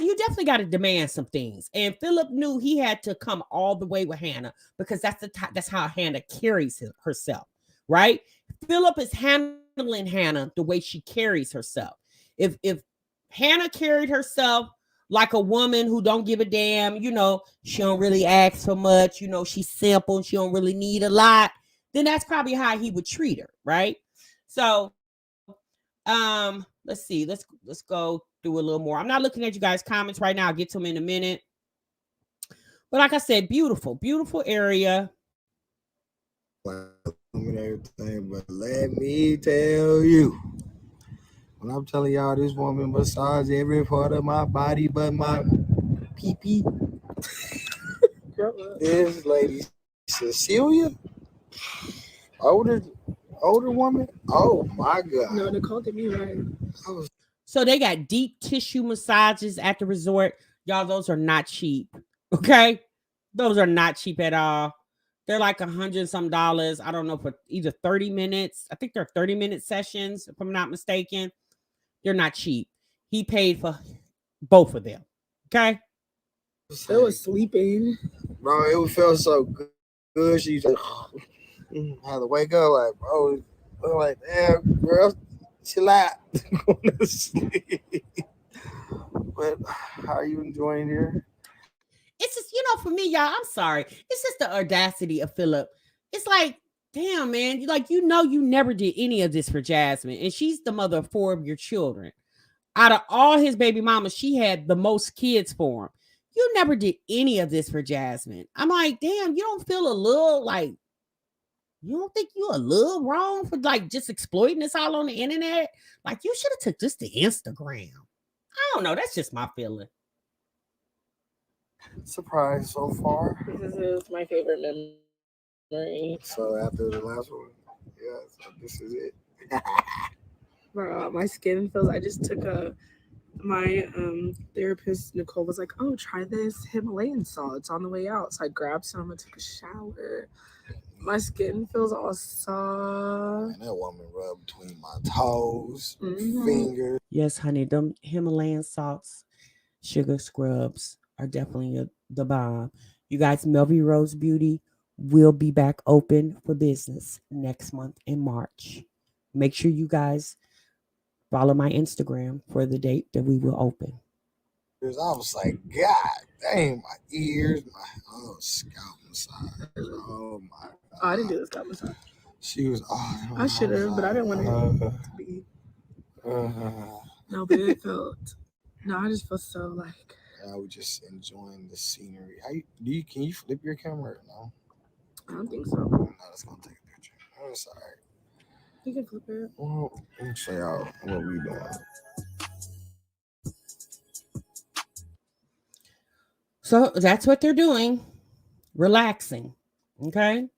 you definitely got to demand some things. And Philip knew he had to come all the way with Hannah because that's how Hannah carries herself, right? Philip is handling Hannah the way she carries herself. If Hannah carried herself like a woman who don't give a damn, she don't really ask for much, she's simple, she don't really need a lot, then that's probably how he would treat her, right? So let's see. Let's go through a little more. I'm not looking at you guys' comments right now. I'll get to them in a minute. But like I said, beautiful, beautiful area. Everything, but let me tell you, when I'm telling y'all this woman massage every part of my body but my pee-pee. This lady Cecilia, older woman. Oh my God. No, Nicole did me right. So they got deep tissue massages at the resort. Y'all, those are not cheap. Okay? Those are not cheap at all. They're like $100 some. I don't know, for either 30 minutes. I think they're 30-minute sessions, if I'm not mistaken. They're not cheap. He paid for both of them. Okay? I was sleeping. Bro, it felt so good. She just had to wake up like, bro. I'm like, damn, girl, chill out. Going to sleep. But how are you enjoying here? It's just, for me, y'all, I'm sorry. It's just the audacity of Philip. It's like, damn, man. You never did any of this for Jasmine. And she's the mother of 4 of your children. Out of all his baby mamas, she had the most kids for him. You never did any of this for Jasmine. I'm like, damn, you don't feel a little like, you don't think you're a little wrong for like just exploiting this all on the internet? Like, you should have took this to Instagram. I don't know. That's just my feeling. Surprise so far. This is my favorite memory. So after the last one, yeah, so this is it. Bro, my skin feels. I just took my therapist Nicole was like, "Oh, try this Himalayan salt. It's on the way out." So I grabbed some and took a shower. My skin feels all soft. And that woman rubbed between my toes, fingers. Yes, honey, them Himalayan salts, sugar scrubs are definitely the bomb. You guys, MELVIROSE Beauty will be back open for business next month in March. Make sure you guys follow my Instagram for the date that we will open. I was like, God dang, my ears, my scalp massage. Oh my God. Oh, I didn't do the scalp massage. She was. I should have, but I didn't want it to be. No, but it felt. No, I just felt so like. I was just enjoying the scenery. Can you flip your camera? No, I don't think so. No, that's gonna take a picture. I'm sorry. You can flip it. Well, let me show y'all what we doing. So that's what they're doing. Relaxing. Okay.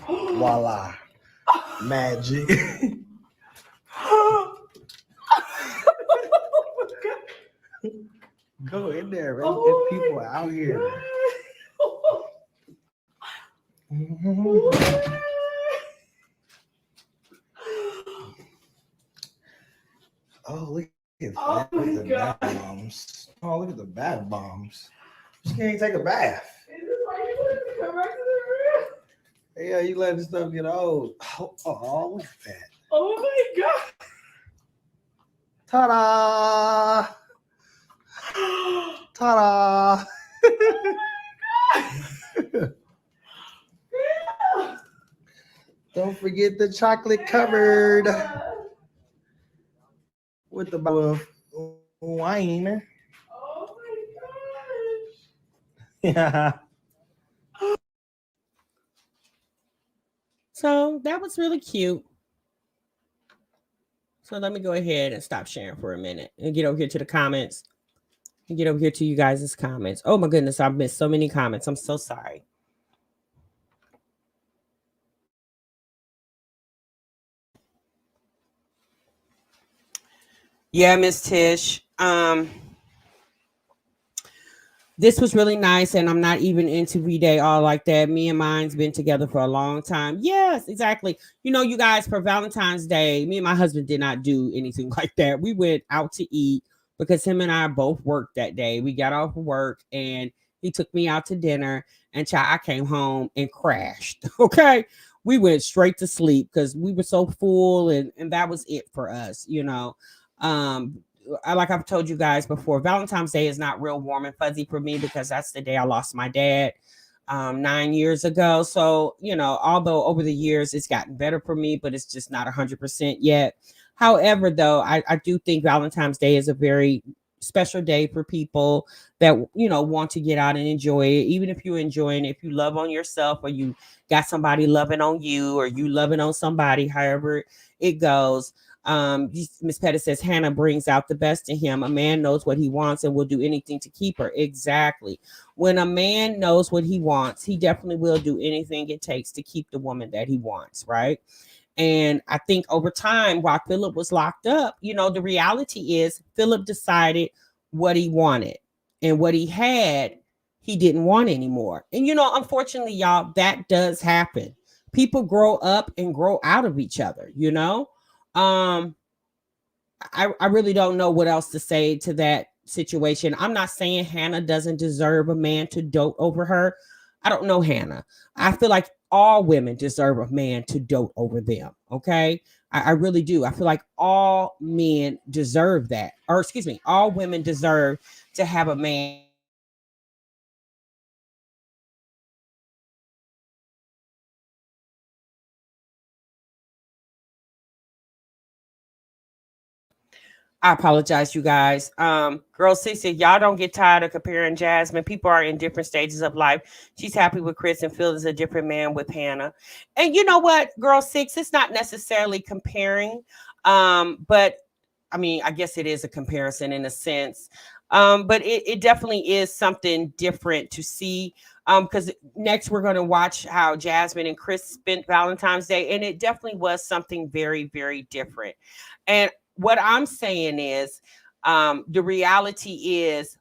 Voila. Magic. Go in there, man. There's people out here. Oh, look at that. Look at the bath bombs. Oh, look at the bath bombs. She can't take a bath. Yeah, you let this stuff get old. Oh, look at that. Oh my God. Ta-da! Ta-da! Don't forget the chocolate cupboard with the bottle of wine. Oh my gosh. Yeah. So that was really cute. So let me go ahead and stop sharing for a minute and get over here to the comments. And get over here to you guys' comments. Oh my goodness, I've missed so many comments. I'm so sorry. Yeah, Miss Tish. this was really nice, and I'm not even into V-Day all like that. Me and mine's been together for a long time. Yes, exactly. You know, you guys, for Valentine's Day, me and my husband did not do anything like that. We went out to eat because him and I both worked that day. We got off of work and he took me out to dinner, and I came home and crashed. Okay. We went straight to sleep because we were so full, and that was it for us, you know. Um, like I've told you guys before, Valentine's Day is not real warm and fuzzy for me because that's the day I lost my dad 9 years ago. So, you know, although over the years it's gotten better for me, but it's just not 100% yet. However, though, I do think Valentine's Day is a very special day for people that, you know, want to get out and enjoy it. Even if you're enjoying it, if you love on yourself, or you got somebody loving on you, or you loving on somebody, however it goes. Miss Pettis says Hannah brings out the best in him. A man knows what he wants and will do anything to keep her. Exactly. When a man knows what he wants, he definitely will do anything it takes to keep the woman that he wants, right? And I think over time, while Philip was locked up, you know, the reality is Philip decided what he wanted, and what he had, he didn't want anymore. And, you know, unfortunately, y'all, that does happen. People grow up and grow out of each other, you know? Um, I really don't know what else to say to that situation. I'm not saying Hannah doesn't deserve a man to dote over her. I don't know Hannah. I feel like all women deserve a man to dote over them. Okay. I really do. I feel like all men deserve that. Or excuse me, all women deserve to have a man that dotes over them. I apologize, you guys. Girl Cece, y'all don't get tired of comparing Jasmine. People are in different stages of life. She's happy with Chris and Phil is a different man with Hannah. And you know what, Girl Six, it's not necessarily comparing. But I mean, I guess it is a comparison in a sense. But it definitely is something different to see. Because next we're gonna watch how Jasmine and Chris spent Valentine's Day, and it definitely was something very, very different. And what I'm saying is, the reality is,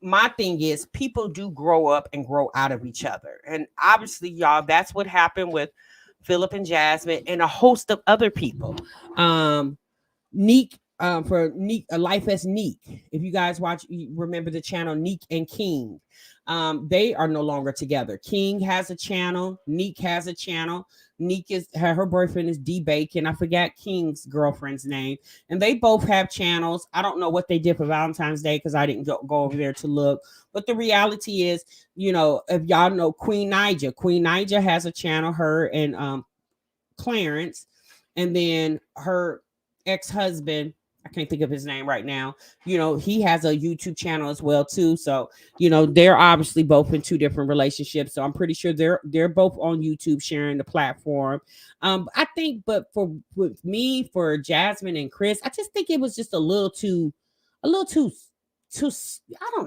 my thing is, people do grow up and grow out of each other. And obviously, y'all, that's what happened with Philip and Jasmine and a host of other people. Neek, for Neek, a life as Neek. If you guys watch, you remember the channel Neek and King. They are no longer together. King has a channel. Neek has a channel. Neek is her boyfriend is D Bacon. I forgot King's girlfriend's name, and they both have channels. I don't know what they did for Valentine's Day because I didn't go over there to look. But the reality is, you know, if y'all know Queen Nija has a channel. Her and Clarence, and then her ex-husband, I can't think of his name right now, you know, he has a YouTube channel as well too. So, you know, they're obviously both in two different relationships, so I'm pretty sure they're both on YouTube sharing the platform. I think, but for with me, for Jasmine and Chris, I just think it was just a little too, I don't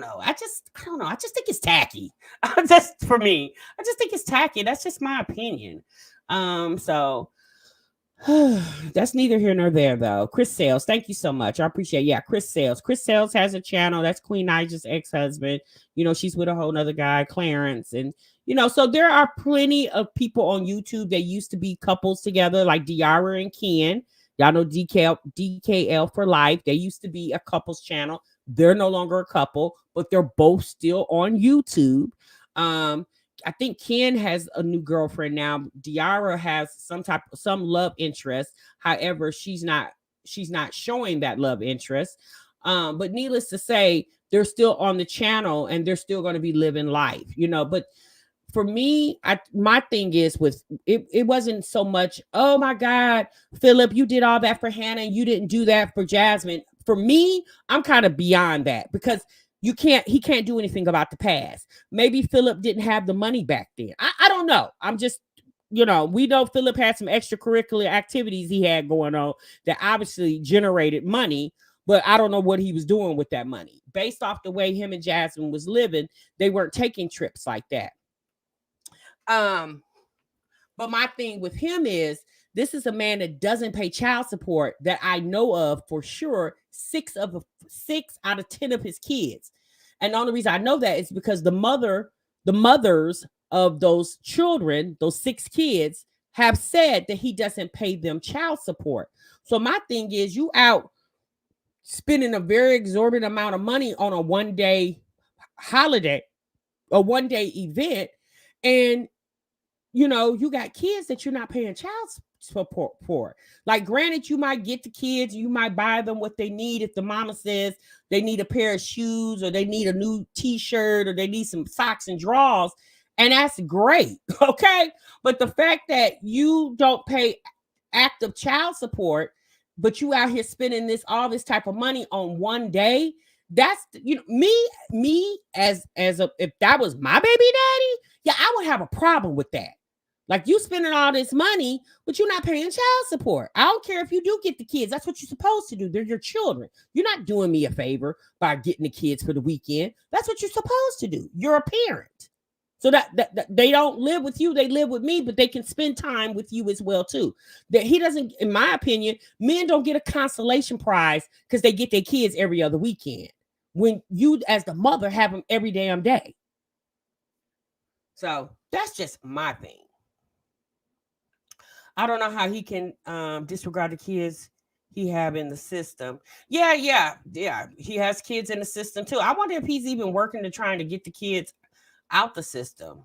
know. I don't know. I just think it's tacky. Just for me, I just think it's tacky. That's just my opinion. So that's neither here nor there, though. Chris Sales, thank you so much. I appreciate it. Yeah, Chris Sales. Chris Sales has a channel. That's Queen Nigel's ex-husband. You know, she's with a whole nother guy, Clarence. And, you know, so there are plenty of people on YouTube that used to be couples together, like Diara and Ken. Y'all know DKL for life. They used to be a couples channel. They're no longer a couple, but they're both still on YouTube. I think Ken has a new girlfriend now. Diara has some love interest. However, she's not showing that love interest. But needless to say, they're still on the channel and they're still going to be living life, you know. But for me, my thing is with it wasn't so much, oh my God, Philip, you did all that for Hannah and you didn't do that for Jasmine. For me, I'm kind of beyond that because he can't do anything about the past. Maybe Philip didn't have the money back then. I don't know. I'm just, you know, we know Philip had some extracurricular activities he had going on that obviously generated money, but I don't know what he was doing with that money. Based off the way him and Jasmine was living, they weren't taking trips like that. But my thing with him is, this is a man that doesn't pay child support that I know of for sure. 6 out of 10 of his kids. And the only reason I know that is because the mothers of those children, those 6 kids, have said that he doesn't pay them child support. So my thing is, you out spending a very exorbitant amount of money on a 1-day holiday, a 1-day event, and you got kids that you're not paying child support for. Like, granted, you might get the kids, you might buy them what they need. If the mama says they need a pair of shoes, or they need a new t-shirt, or they need some socks and drawers, and that's great. Okay. But the fact that you don't pay active child support, but you out here spending all this type of money on 1 day, that's me as a, if that was my baby daddy, yeah, I would have a problem with that. Like, you spending all this money, but you're not paying child support. I don't care if you do get the kids. That's what you're supposed to do. They're your children. You're not doing me a favor by getting the kids for the weekend. That's what you're supposed to do. You're a parent. So that they don't live with you, they live with me, but they can spend time with you as well too. That he doesn't, in my opinion, men don't get a consolation prize because they get their kids every other weekend, when you as the mother have them every damn day. So that's just my thing. I don't know how he can disregard the kids he have in the system. Yeah. He has kids in the system too. I wonder if he's even working to trying to get the kids out the system.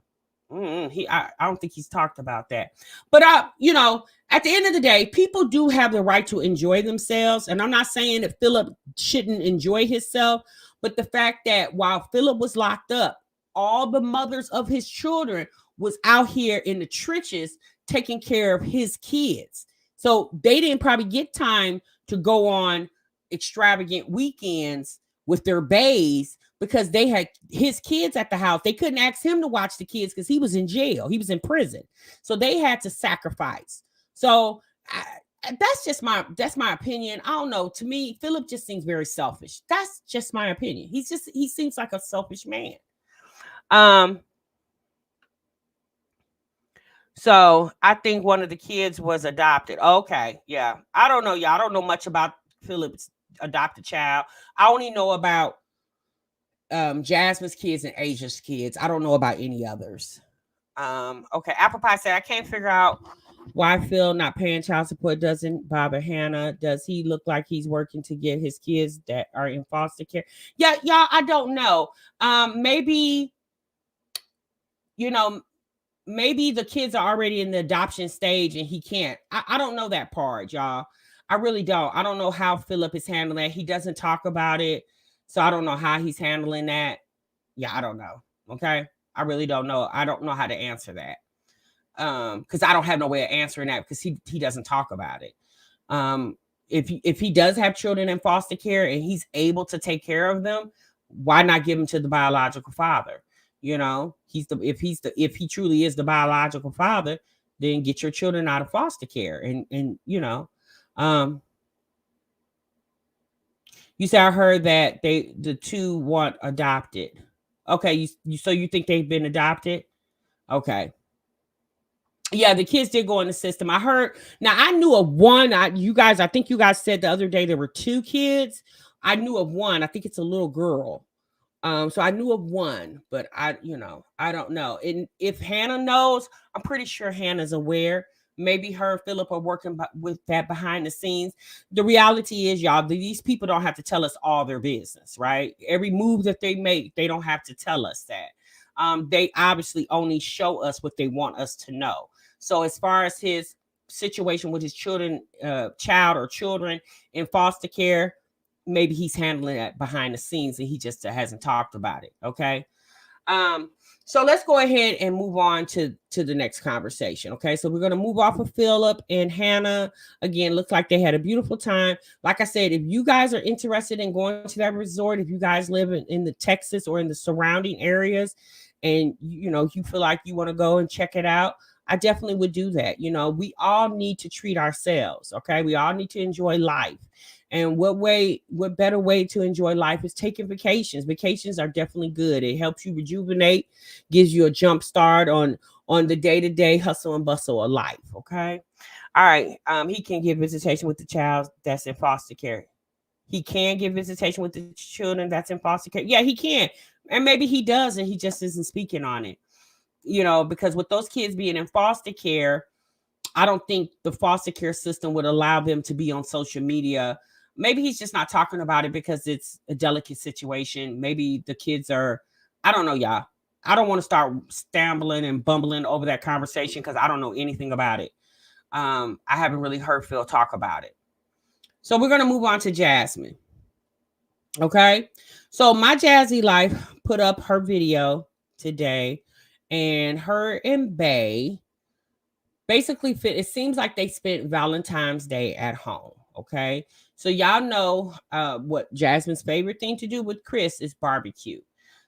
I don't think he's talked about that. But at the end of the day, people do have the right to enjoy themselves. And I'm not saying that Philip shouldn't enjoy himself, but the fact that while Philip was locked up, all the mothers of his children was out here in the trenches taking care of his kids. So they didn't probably get time to go on extravagant weekends with their bays because they had his kids at the house. They couldn't ask him to watch the kids because he was in jail. He was in prison. So they had to sacrifice. So that's my opinion. I don't know. To me, Philip just seems very selfish. That's just my opinion. He seems like a selfish man. So I think one of the kids was adopted. Okay. Yeah. I don't know. Y'all don't know much about Philip's adopted child. I only know about Jasmine's kids and Asia's kids. I don't know about any others. Okay. Apple Pie said, I can't figure out why Phil not paying child support doesn't bother Hannah. Does he look like he's working to get his kids that are in foster care? Yeah, y'all, I don't know. Maybe, maybe the kids are already in the adoption stage and he can't. I don't know that part, y'all. I really don't. I don't know how Philip is handling it. He doesn't talk about it. So I don't know how he's handling that. Yeah, I don't know. Okay. I really don't know. I don't know how to answer that. Because I don't have no way of answering that because he doesn't talk about it. If he does have children in foster care and he's able to take care of them, why not give them to the biological father? If he truly is the biological father, then get your children out of foster care. And you say, I heard that the two want adopted. Okay. So you think they've been adopted? Okay. Yeah, the kids did go in the system. I heard. Now I knew of one. I think you guys said the other day there were 2 kids. I knew of one. I think it's a little girl. So I knew of one, but I don't know. And if Hannah knows, I'm pretty sure Hannah's aware. Maybe her and Philip are working with that behind the scenes. The reality is, y'all, these people don't have to tell us all their business, right? Every move that they make, they don't have to tell us that. They obviously only show us what they want us to know. So as far as his situation with his child or children in foster care, maybe he's handling that behind the scenes and he just hasn't talked about it. Okay. So let's go ahead and move on to the next conversation. Okay. So we're going to move off of Philip and Hannah. Again, looks like they had a beautiful time. Like I said, if you guys are interested in going to that resort, if you guys live in the Texas or in the surrounding areas and you feel like you want to go and check it out, I definitely would do that. We all need to treat ourselves. Okay. We all need to enjoy life. And what better way to enjoy life is taking vacations. Vacations are definitely good. It helps you rejuvenate, gives you a jump start on the day-to-day hustle and bustle of life. Okay. All right. He can get visitation with the child that's in foster care. he can get visitation with the children that's in foster care. Yeah, he can. And maybe he does, and he just isn't speaking on it. You know, because with those kids being in foster care, I don't think the foster care system would allow them to be on social media. Maybe he's just not talking about it because it's a delicate situation. Maybe the kids are, I don't know, y'all. I don't want to start stambling and bumbling over that conversation because I don't know anything about it. I haven't really heard Phil talk about it. So we're going to move on to Jasmine. Okay. So my Jazzy Life put up her video today, and her and Bay basically it seems like they spent Valentine's Day at home. Okay. So y'all know what Jasmine's favorite thing to do with Chris is barbecue.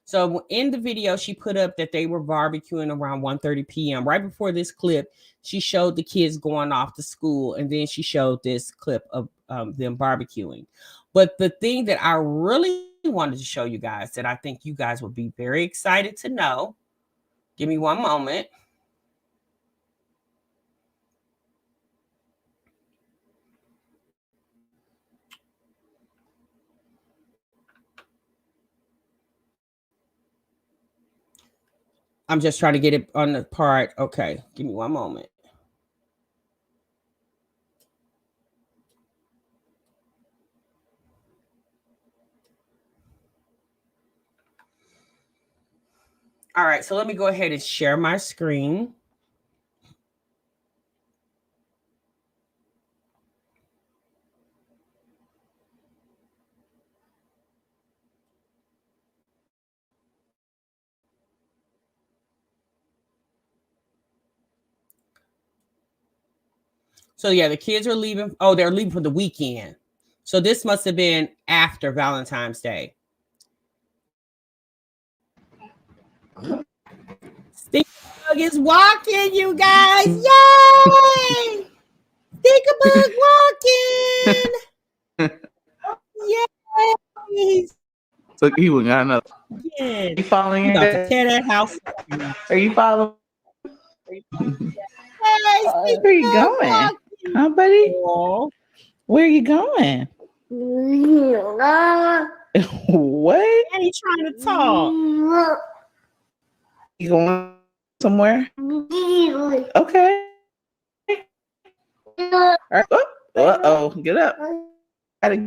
So in the video, she put up that they were barbecuing around 1:30 p.m. Right before this clip, she showed the kids going off to school, and then she showed this clip of them barbecuing. But the thing that I really wanted to show you guys that I think you guys would be very excited to know. Give me one moment. I'm just trying to get it on the part. Okay, give me one moment. All right, so let me go ahead and share my screen. So yeah, the kids are leaving. Oh, they're leaving for the weekend. So this must have been after Valentine's Day. Stinkabug is walking, you guys. Yay! Stinkabug walking. Yay! So he would got another. Yeah. You following about to tear that house. Are you following? Hey, Where you going? Huh, buddy? Aww. Where are you going? What? And he's trying to talk. You going somewhere? Okay. All right. Uh-oh. Get up. Look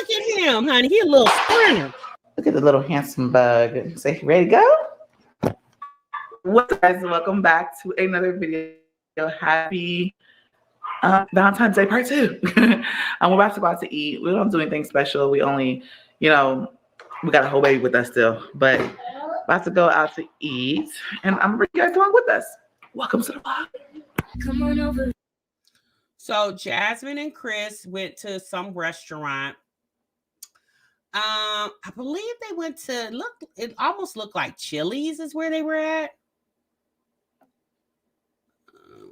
at him, honey. He a little sprinter. Look at the little handsome bug. Say, ready to go? What's up, guys? Welcome back to another video. Happy Valentine's Day part 2. We're about to go out to eat. We don't do anything special. We only, we got a whole baby with us still, but about to go out to eat. And I'm bringing you guys along with us. Welcome to the vlog. Come on over. So Jasmine and Chris went to some restaurant. I believe they went to it almost looked like Chili's is where they were at.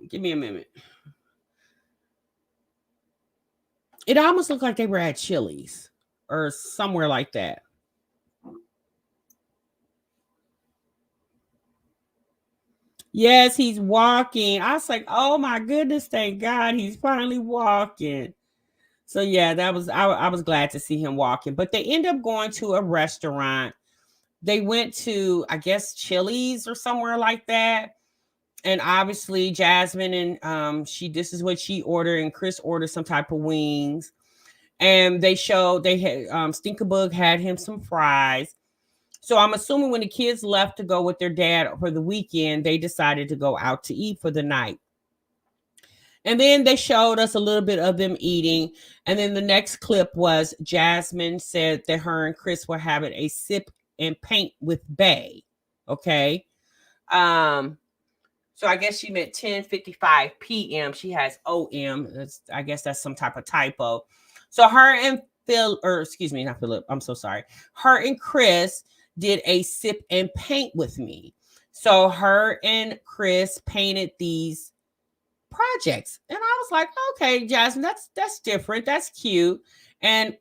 Give me a minute. It almost looked like they were at Chili's or somewhere like that. Yes, he's walking. I was like, oh my goodness, thank God he's finally walking. So yeah, I was glad to see him walking. But they end up going to a restaurant. They went to, I guess, Chili's or somewhere like that. And obviously Jasmine and this is what she ordered, and Chris ordered some type of wings. And they had Stinkabug had him some fries. So I'm assuming when the kids left to go with their dad for the weekend, they decided to go out to eat for the night. And then they showed us a little bit of them eating. And then the next clip was Jasmine said that her and Chris were having a sip and paint with Bay. Okay. So I guess she meant 10:55 p.m. She has OM. I guess that's some type of typo. So her and not Philip. I'm so sorry. Her and Chris did a sip and paint with me. So her and Chris painted these projects. And I was like, okay, Jasmine, that's different. That's cute. And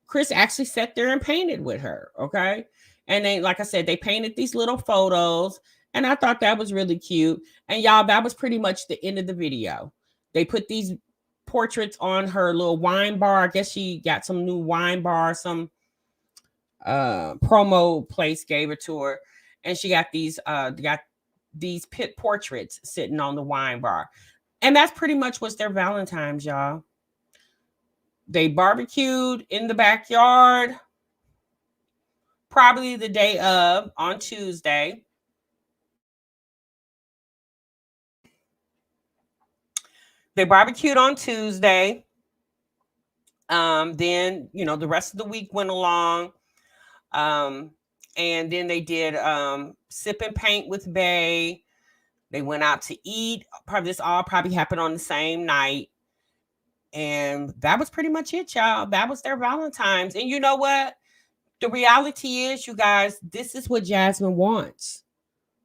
Chris actually sat there and painted with her. Okay. And they, like I said, they painted these little photos. And I thought that was really cute. And y'all, that was pretty much the end of the video. They put these portraits on her little wine bar. I guess she got some new wine bar, some promo place gave it to her, and she got these pit portraits sitting on the wine bar. And that's pretty much what's their Valentine's, y'all. They barbecued in the backyard, probably the day of, on Tuesday. They barbecued on Tuesday. Then, the rest of the week went along. And then they did sip and paint with Bay. They went out to eat. This all probably happened on the same night. And that was pretty much it, y'all. That was their Valentine's. And you know what? The reality is, you guys, this is what Jasmine wants.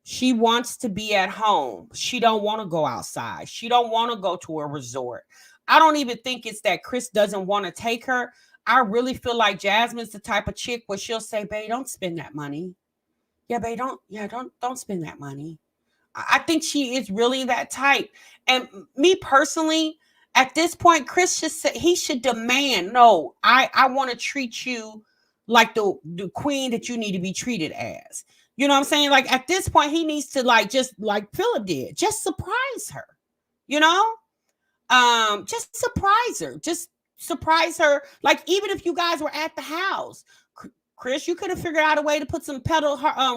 She wants to be at home. She don't want to go outside. She don't want to go to a resort. I don't even think it's that Chris doesn't want to take her. I really feel like Jasmine's the type of chick where she'll say, "Babe, don't spend that money. Yeah, babe, don't spend that money." I think she is really that type. And me personally, at this point, Chris should demand, "No, I want to treat you like the queen that you need to be treated as." You know what I'm saying? Like, at this point, he needs to, like, just like Philip did, just surprise her. Just surprise her. Just surprise her. Like, even if you guys were at the house, Chris, you could have figured out a way to put some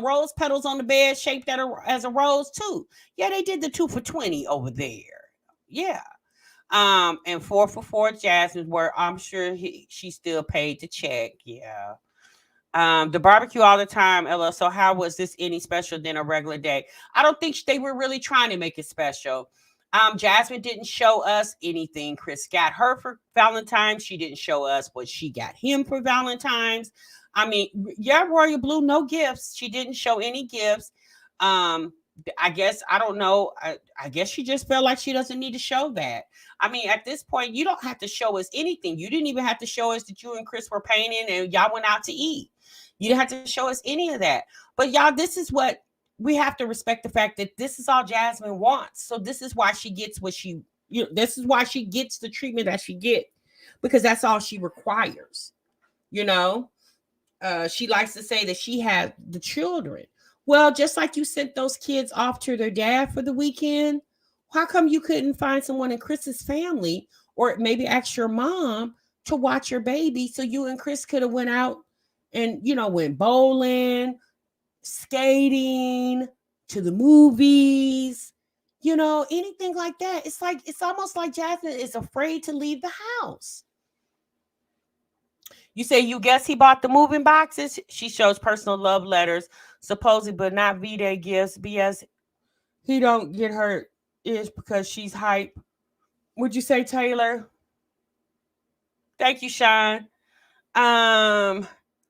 rose petals on the bed shaped as a rose too. Yeah, they did the 2 for $20 over there. Yeah. And 4 for $4 Jasmine, where I'm sure she still paid the check. Yeah. The barbecue all the time, Ella. So how was this any special than a regular day? I don't think they were really trying to make it special. Jasmine didn't show us anything Chris got her for Valentine's. She didn't show us what she got him for Valentine's. I mean, yeah, Royal Blue, no gifts. She didn't show any gifts. I guess, I don't know. I guess she just felt like she doesn't need to show that. I mean, at this point, you don't have to show us anything. You didn't even have to show us that you and Chris were painting and y'all went out to eat. You didn't have to show us any of that. But y'all, this is what we have to respect, the fact that this is all Jasmine wants. So this is why she gets this is why she gets the treatment that she gets, because that's all she requires. She likes to say that she had the children. Well, just like you sent those kids off to their dad for the weekend, how come you couldn't find someone in Chris's family, or maybe ask your mom to watch your baby, so you and Chris could have went out and, went bowling, skating, to the movies, anything like that. It's almost like Jasmine is afraid to leave the house. You say, you guess he bought the moving boxes? She shows personal love letters, supposedly, but not V-Day gifts. BS, he don't get her is because she's hype. Would you say, Taylor? Thank you, Sean.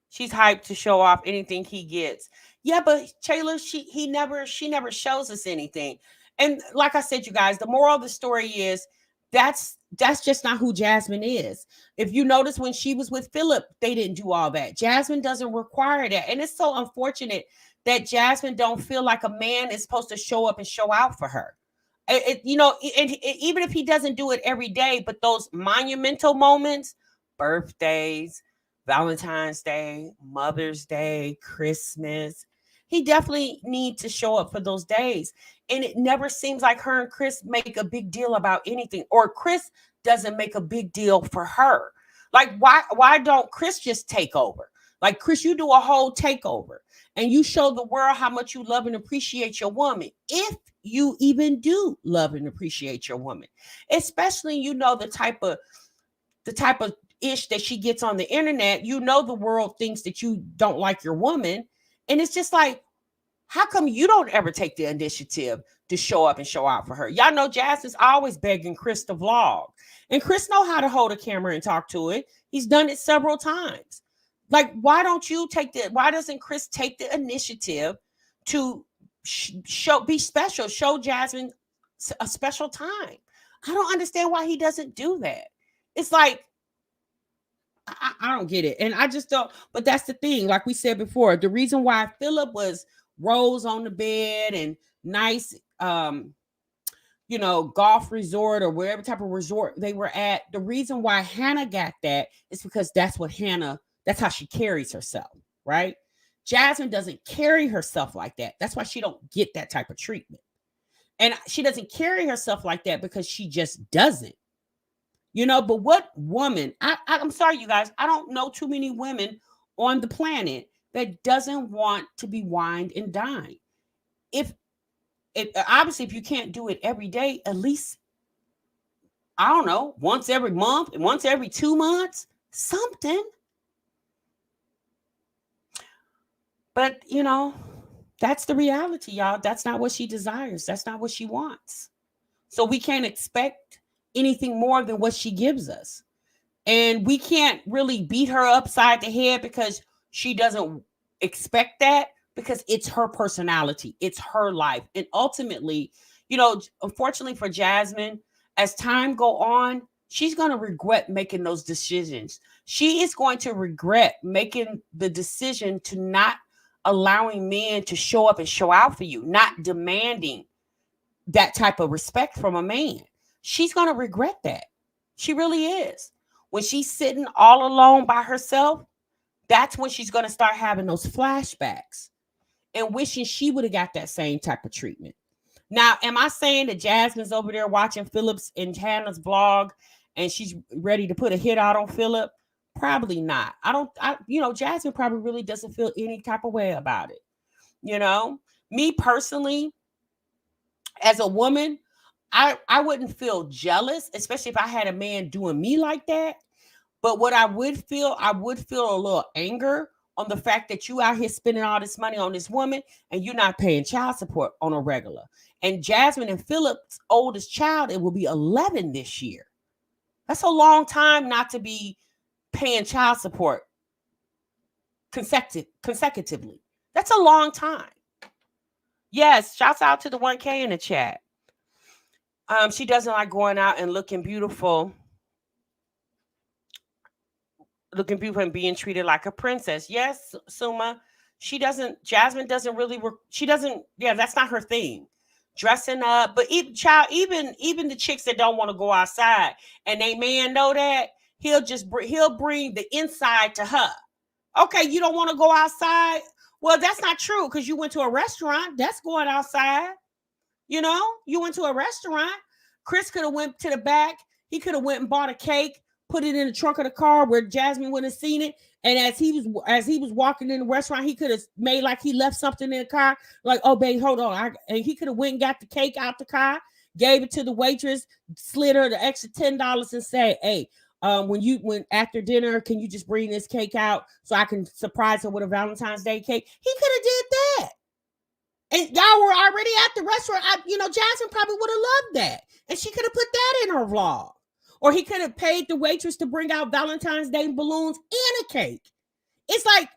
She's hyped to show off anything he gets. Yeah, but Taylor, she never shows us anything. And like I said, you guys, the moral of the story is that's just not who Jasmine is. If you notice, when she was with Philip, they didn't do all that. Jasmine doesn't require that. And it's so unfortunate that Jasmine don't feel like a man is supposed to show up and show out for her. Even if he doesn't do it every day, but those monumental moments, birthdays, Valentine's Day, Mother's Day, Christmas, he definitely needs to show up for those days. And it never seems like her and Chris make a big deal about anything, or Chris doesn't make a big deal for her. Like, why don't Chris just take over? Like, Chris, you do a whole takeover and you show the world how much you love and appreciate your woman. If you even do love and appreciate your woman, especially, the type of ish that she gets on the internet, the world thinks that you don't like your woman. And it's just like, how come you don't ever take the initiative to show up and show out for her? Y'all know Jasmine's always begging Chris to vlog. And Chris know how to hold a camera and talk to it. He's done it several times. Like, why doesn't Chris take the initiative to be special, show Jasmine a special time? I don't understand why he doesn't do that. It's like, I don't get it. And I just don't, but that's the thing. Like we said before, the reason why Philip was rose on the bed and nice golf resort or wherever type of resort they were at. The reason why Hannah got that is because that's how she carries herself, right? Jasmine doesn't carry herself like that. That's why she don't get that type of treatment. And she doesn't carry herself like that because she just doesn't. But what woman, I'm sorry, you guys, I don't know too many women on the planet that doesn't want to be wined and dined. Obviously, if you can't do it every day, at least, I don't know, once every month, once every 2 months, something. But, that's the reality, y'all. That's not what she desires. That's not what she wants. So we can't expect anything more than what she gives us. And we can't really beat her upside the head because she doesn't expect that, because it's her personality. It's her life. And ultimately, unfortunately for Jasmine, as time go on, she's going to regret making those decisions. She is going to regret making the decision to not allowing men to show up and show out for you, not demanding that type of respect from a man. She's going to regret that. She really is. When she's sitting all alone by herself, that's when she's going to start having those flashbacks and wishing she would have got that same type of treatment. Now, am I saying that Jasmine's over there watching Philip's and Hannah's blog and she's ready to put a hit out on Philip? Probably not. Jasmine probably really doesn't feel any type of way about it. Me personally, as a woman, I wouldn't feel jealous, especially if I had a man doing me like that. But what I would feel a little anger on the fact that you out here spending all this money on this woman and you're not paying child support on a regular. And Jasmine and Philip's oldest child, it will be 11 this year. That's a long time not to be paying child support consecutively. That's a long time. Yes, shouts out to the 1K in the chat. She doesn't like going out and looking beautiful and being treated like a princess. Yes, Suma. Jasmine doesn't really, that's not her thing. Dressing up, but even the chicks that don't want to go outside and they man know that, he'll bring the inside to her. Okay, you don't want to go outside? Well, that's not true, because you went to a restaurant. That's going outside. You went to a restaurant. Chris could have went to the back. He could have went and bought a cake, put it in the trunk of the car where Jasmine wouldn't have seen it. And as he was walking in the restaurant, he could have made like he left something in the car. Like, oh, babe, hold on. And he could have went and got the cake out the car, gave it to the waitress, slid her the extra $10 and say, hey, when after dinner, can you just bring this cake out so I can surprise her with a Valentine's Day cake? He could have did that. And y'all were already at the restaurant. Jasmine probably would have loved that. And she could have put that in her vlog. Or he could have paid the waitress to bring out Valentine's Day balloons and a cake. It's like,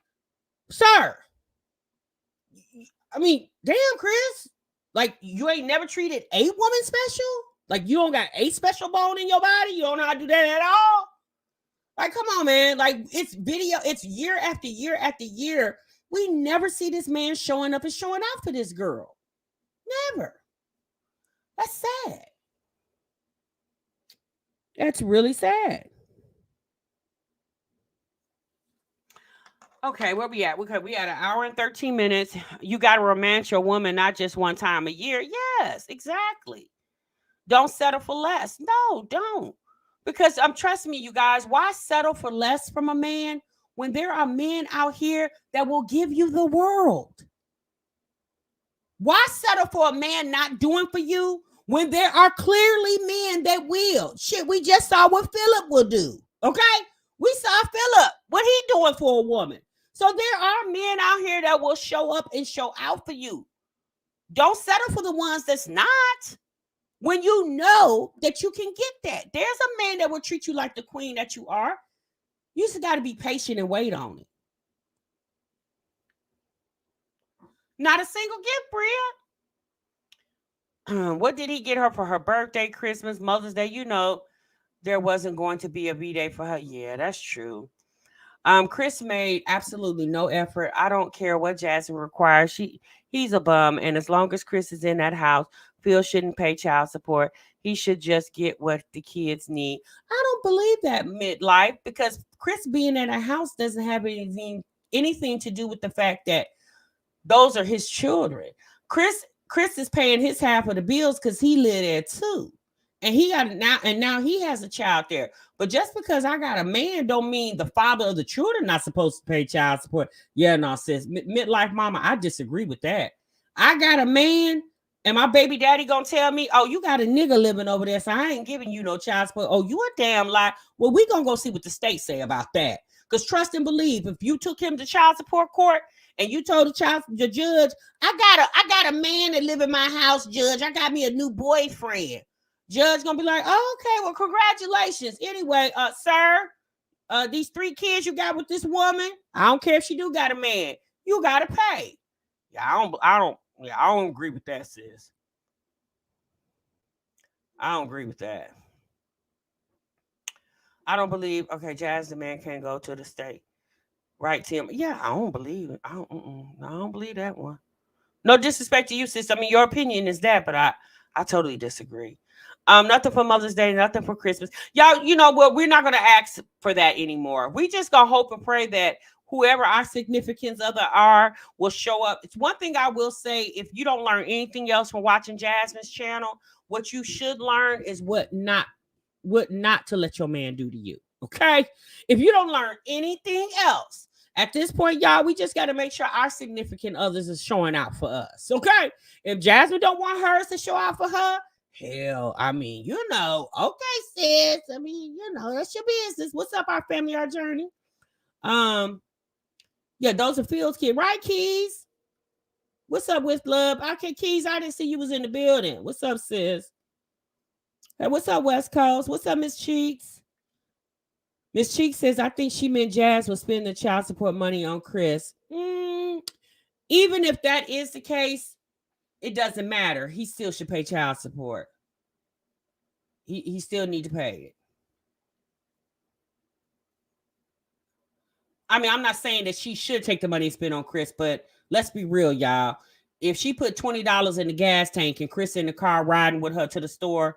sir, I mean, damn, Chris. Like, you ain't never treated a woman special? Like, you don't got a special bone in your body? You don't know how to do that at all? Like, come on, man. Like, it's year after year after year. We never see this man showing up and showing out for this girl. Never. That's sad. That's really sad. Okay, where we at? We at 1 hour and 13 minutes. You got to romance your woman not just one time a year. Yes, exactly. Don't settle for less. No, don't. Because trust me, you guys, why settle for less from a man when there are men out here that will give you the world? Why settle for a man not doing for you when there are clearly men that will? Shit, we just saw what Philip will do. Okay? We saw Philip, what he doing for a woman. So there are men out here that will show up and show out for you. Don't settle for the ones that's not, when you know that you can get that. There's a man that will treat you like the queen that you are. You just got to be patient and wait on it. Not a single gift, Bria. What did he get her for her birthday, Christmas, Mother's Day? There wasn't going to be a B-Day for her. Yeah, that's true. Chris made absolutely no effort. I don't care what Jasmine requires. He's a bum, and as long as Chris is in that house, Phil shouldn't pay child support. He should just get what the kids need. I don't believe that, midlife, because Chris being in a house doesn't have anything to do with the fact that those are his children. Chris is paying his half of the bills because he live there too. And he got now he has a child there. But just because I got a man don't mean the father of the children not supposed to pay child support. Yeah, no, sis. Midlife mama, I disagree with that. I got a man, and my baby daddy gonna tell me, oh, you got a nigga living over there, so I ain't giving you no child support. Oh, you a damn lie. Well, we gonna go see what the state say about that. Because trust and believe, if you took him to child support court and you told the judge, I got a man that live in my house, judge. I got me a new boyfriend. Judge gonna be like, oh, okay, well, congratulations. Anyway, sir, these 3 kids you got with this woman, I don't care if she do got a man, you gotta pay. Yeah, I don't agree with that, sis. I don't agree with that. I don't believe. Okay, Jazz, the man can't go to the state. Right, Tim? Yeah, I don't believe it. I don't believe that one. No disrespect to you, sis. I mean, your opinion is that, but I totally disagree. Nothing for Mother's Day, nothing for Christmas. Y'all, you know what? We're not gonna ask for that anymore. We just gonna hope and pray that whoever our significant other are will show up. It's one thing I will say: if you don't learn anything else from watching Jasmine's channel, what you should learn is what not to let your man do to you. Okay? If you don't learn anything else, at this point, y'all, we just got to make sure our significant others is showing out for us. Okay? If Jasmine don't want hers to show out for her, hell, I mean, you know, okay, sis. I mean, you know, that's your business. What's up, our family, our journey? Yeah, those are Phil's kids, right, Keys? What's up with love? Okay, Keys, I didn't see you was in the building. What's up, sis? Hey, what's up, West Coast? What's up, Miss Cheeks? Miss Cheeks says, I think she meant Jazz was spending the child support money on Chris. Even if that is the case, it doesn't matter. He still should pay child support. He still need to pay it. I mean, I'm not saying that she should take the money and spend on Chris, but let's be real, y'all. If she put $20 in the gas tank and Chris in the car riding with her to the store,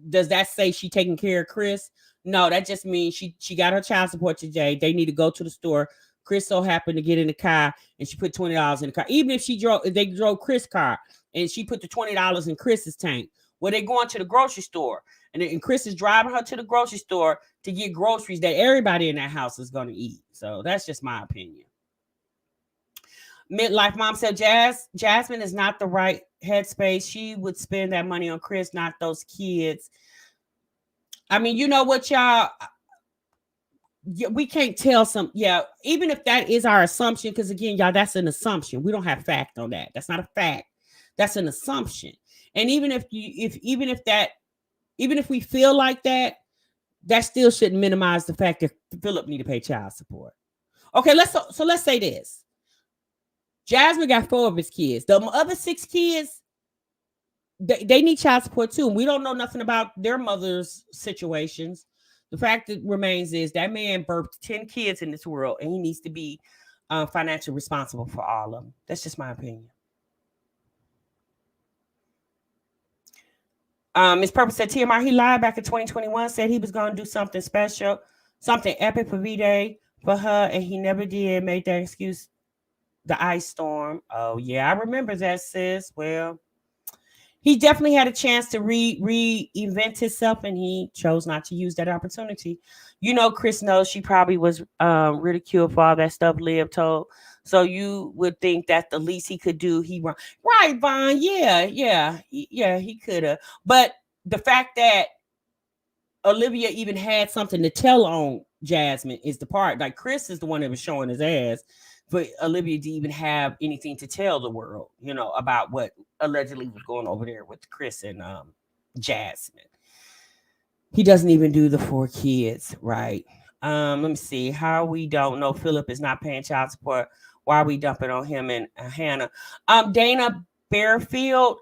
does that say she taking care of Chris? No, that just means she got her child support today. They need to go to the store. Chris so happened to get in the car and she put $20 in the car. Even if they drove Chris' car and she put the $20 in Chris's tank. Well, they going to the grocery store and Chris is driving her to the grocery store to get groceries that everybody in that house is going to eat. So that's just my opinion. Midlife mom said Jasmine is not the right headspace. She would spend that money on Chris, not those kids. I mean, you know what, y'all? We can't tell even if that is our assumption, because again, y'all, that's an assumption. We don't have fact on that. That's not a fact. That's an assumption. And even if we feel like that still shouldn't minimize the fact that Philip need to pay child support. Okay, let's say this. Jasmine got 4 of his kids. The other 6 kids, they need child support too. And we don't know nothing about their mother's situations. The fact that remains is that man birthed 10 kids in this world, and he needs to be financially responsible for all of them. That's just my opinion. Miss Purple said TMR, he lied back in 2021, said he was going to do something special, something epic for V-Day for her, and he never did. Made that excuse, the ice storm. Oh, yeah, I remember that, sis. Well, he definitely had a chance to reinvent himself, and he chose not to use that opportunity. You know, Chris knows she probably was ridiculed for all that stuff Liv told. So you would think that the least he could do, right, Vaughn? Yeah, he could have. But the fact that Olivia even had something to tell on Jasmine is the part. Like, Chris is the one that was showing his ass, but Olivia didn't even have anything to tell the world, you know, about what allegedly was going over there with Chris and Jasmine. He doesn't even do the 4 kids, right? Let me see. How we don't know Philip is not paying child support. Why are we dumping on him and Hannah? Dana Bearfield,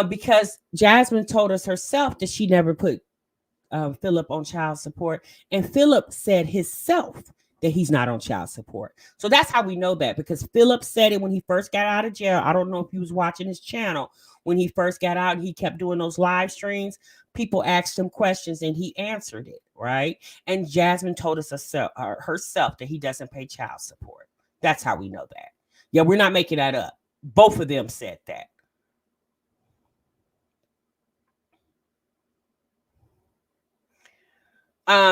because Jasmine told us herself that she never put Philip on child support. And Philip said himself that he's not on child support. So that's how we know that, because Philip said it when he first got out of jail. I don't know if you was watching his channel when he first got out and he kept doing those live streams. People asked him questions and he answered it, right? And Jasmine told us herself that he doesn't pay child support. That's how we know that. Yeah, we're not making that up. Both of them said that.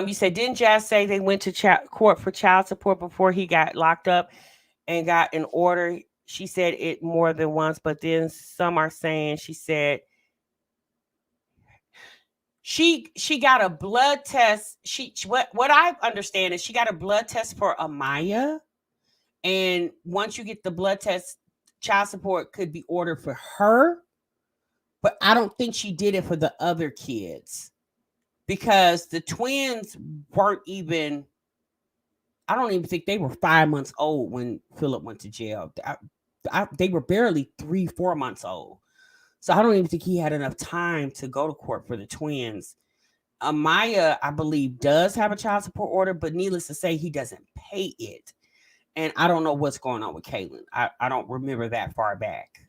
You said, didn't Jazz say they went to court for child support before he got locked up and got an order? She said it more than once, but then some are saying she said she got a blood test. What I understand is she got a blood test for Amaya, and once you get the blood test, child support could be ordered for her. But I don't think she did it for the other kids, because the twins weren't even, I don't even think they were 5 months old when Philip went to jail. They were barely 3-4 months old. So I don't even think he had enough time to go to court for the twins. Amaya, I believe, does have a child support order, but needless to say, he doesn't pay it. And I don't know what's going on with Caitlin. I don't remember that far back.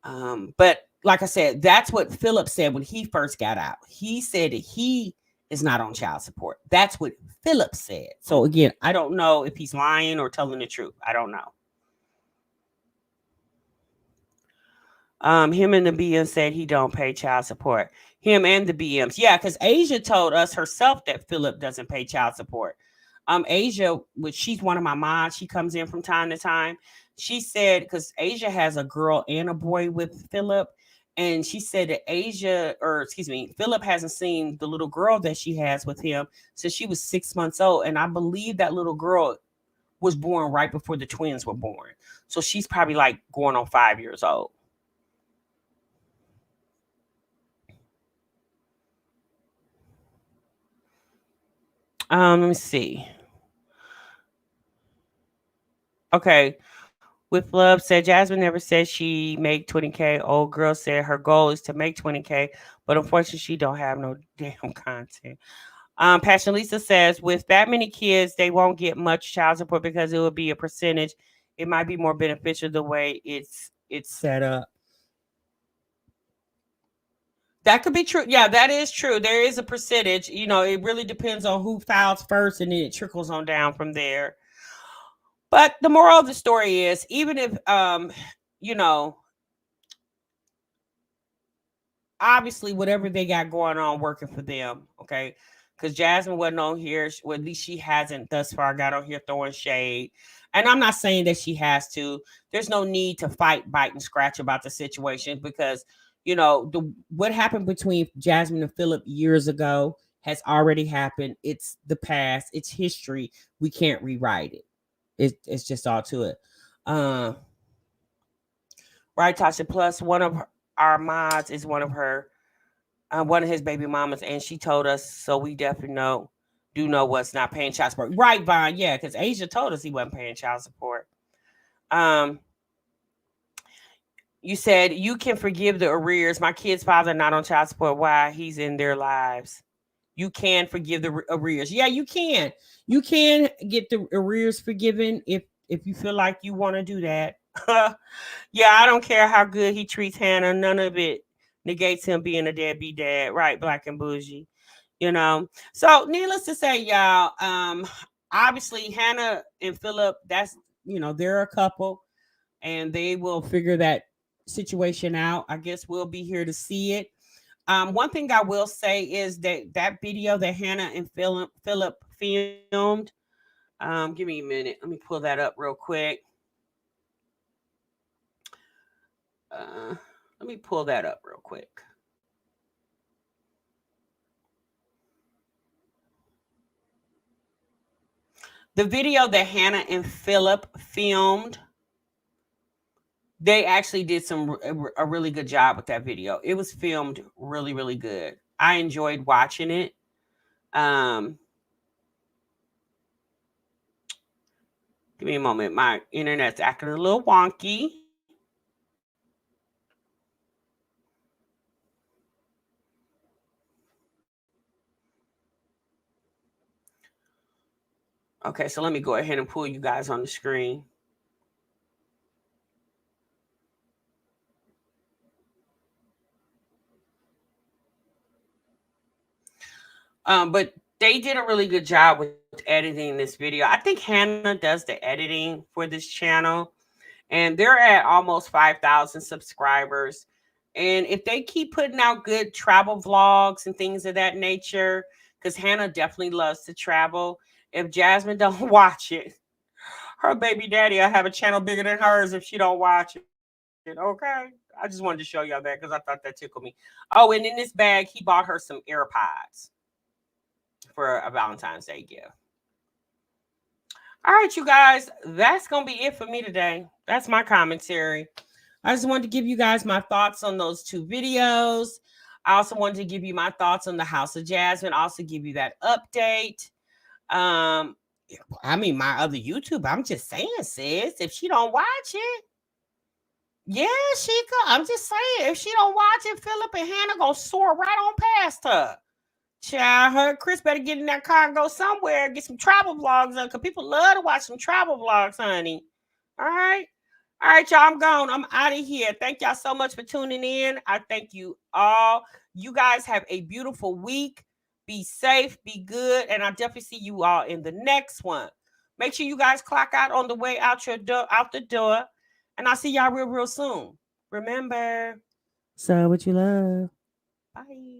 But like I said, that's what Philip said when he first got out. He said that he is not on child support. That's what Philip said. So again, I don't know if he's lying or telling the truth. I don't know. Him and the BM said he don't pay child support. Him and the BMs. Yeah, because Asia told us herself that Philip doesn't pay child support. Asia, which she's one of my mods, she comes in from time to time. She said, because Asia has a girl and a boy with Philip, and she said that Philip hasn't seen the little girl that she has with him since she was 6 months old. And I believe that little girl was born right before the twins were born. So she's probably like going on 5 years old. Let me see. Okay. With love said Jasmine never said she make 20K. Old girl said her goal is to make 20K, but unfortunately she don't have no damn content. Passion Lisa says with that many kids, they won't get much child support because it will be a percentage. It might be more beneficial the way it's set up. That could be true. Yeah, that is true. There is a percentage. It really depends on who files first, and then it trickles on down from there. But the moral of the story is, even if obviously whatever they got going on working for them, okay? Because Jasmine wasn't on here. Well, at least she hasn't thus far got on here throwing shade. And I'm not saying that she has to. There's no need to fight, bite, and scratch about the situation, because what happened between Jasmine and Philip years ago has already happened. It's the past. It's history. We can't rewrite it. It's just all to it. Right, Tasha. Plus, one of our mods is one of his baby mamas, and she told us, so we definitely do know what's not paying child support. Right, Vaughn? Yeah, because Asia told us he wasn't paying child support. You said you can forgive the arrears. My kid's father not on child support. Why? He's in their lives. You can forgive the arrears. Yeah, you can. You can get the arrears forgiven if you feel like you want to do that. Yeah, I don't care how good he treats Hannah. None of it negates him being a deadbeat dad. Right, Black and Bougie. So needless to say, y'all, obviously Hannah and Philip, that's, they're a couple, and they will figure that situation out. I guess we'll be here to see it. One thing I will say is that video that Hannah and Philip filmed. Give me a minute. Let me pull that up real quick. Let me pull that up real quick. The video that Hannah and Philip filmed, they actually did a really good job with that video. It was filmed really, really good. I enjoyed watching it. Give me a moment. My internet's acting a little wonky. Okay, so let me go ahead and pull you guys on the screen. But they did a really good job with editing this video. I think Hannah does the editing for this channel, and they're at almost 5,000 subscribers. And if they keep putting out good travel vlogs and things of that nature, because Hannah definitely loves to travel. If Jasmine don't watch it, her baby daddy will have a channel bigger than hers if she don't watch it. Okay. I just wanted to show y'all that because I thought that tickled me. Oh, and in this bag, he bought her some AirPods for a Valentine's Day gift. All right, you guys, that's going to be it for me today. That's my commentary. I just wanted to give you guys my thoughts on those two videos. I also wanted to give you my thoughts on the House of Jasmine, also give you that update. I mean, my other YouTube, I'm just saying, sis, if she don't watch it, yeah, she could. I'm just saying, if she don't watch it, Philip and Hannah gonna soar right on past her. Child, her Chris better get in that car and go somewhere, get some travel vlogs on, because people love to watch some travel vlogs, honey. All right. All right, y'all, I'm gone. I'm out of here. Thank y'all so much for tuning in. I thank you all. You guys have a beautiful week. Be safe, be good, and I'll definitely see you all in the next one. Make sure you guys clock out on the way out the door, and I'll see y'all real soon. Remember, so what you love. Bye.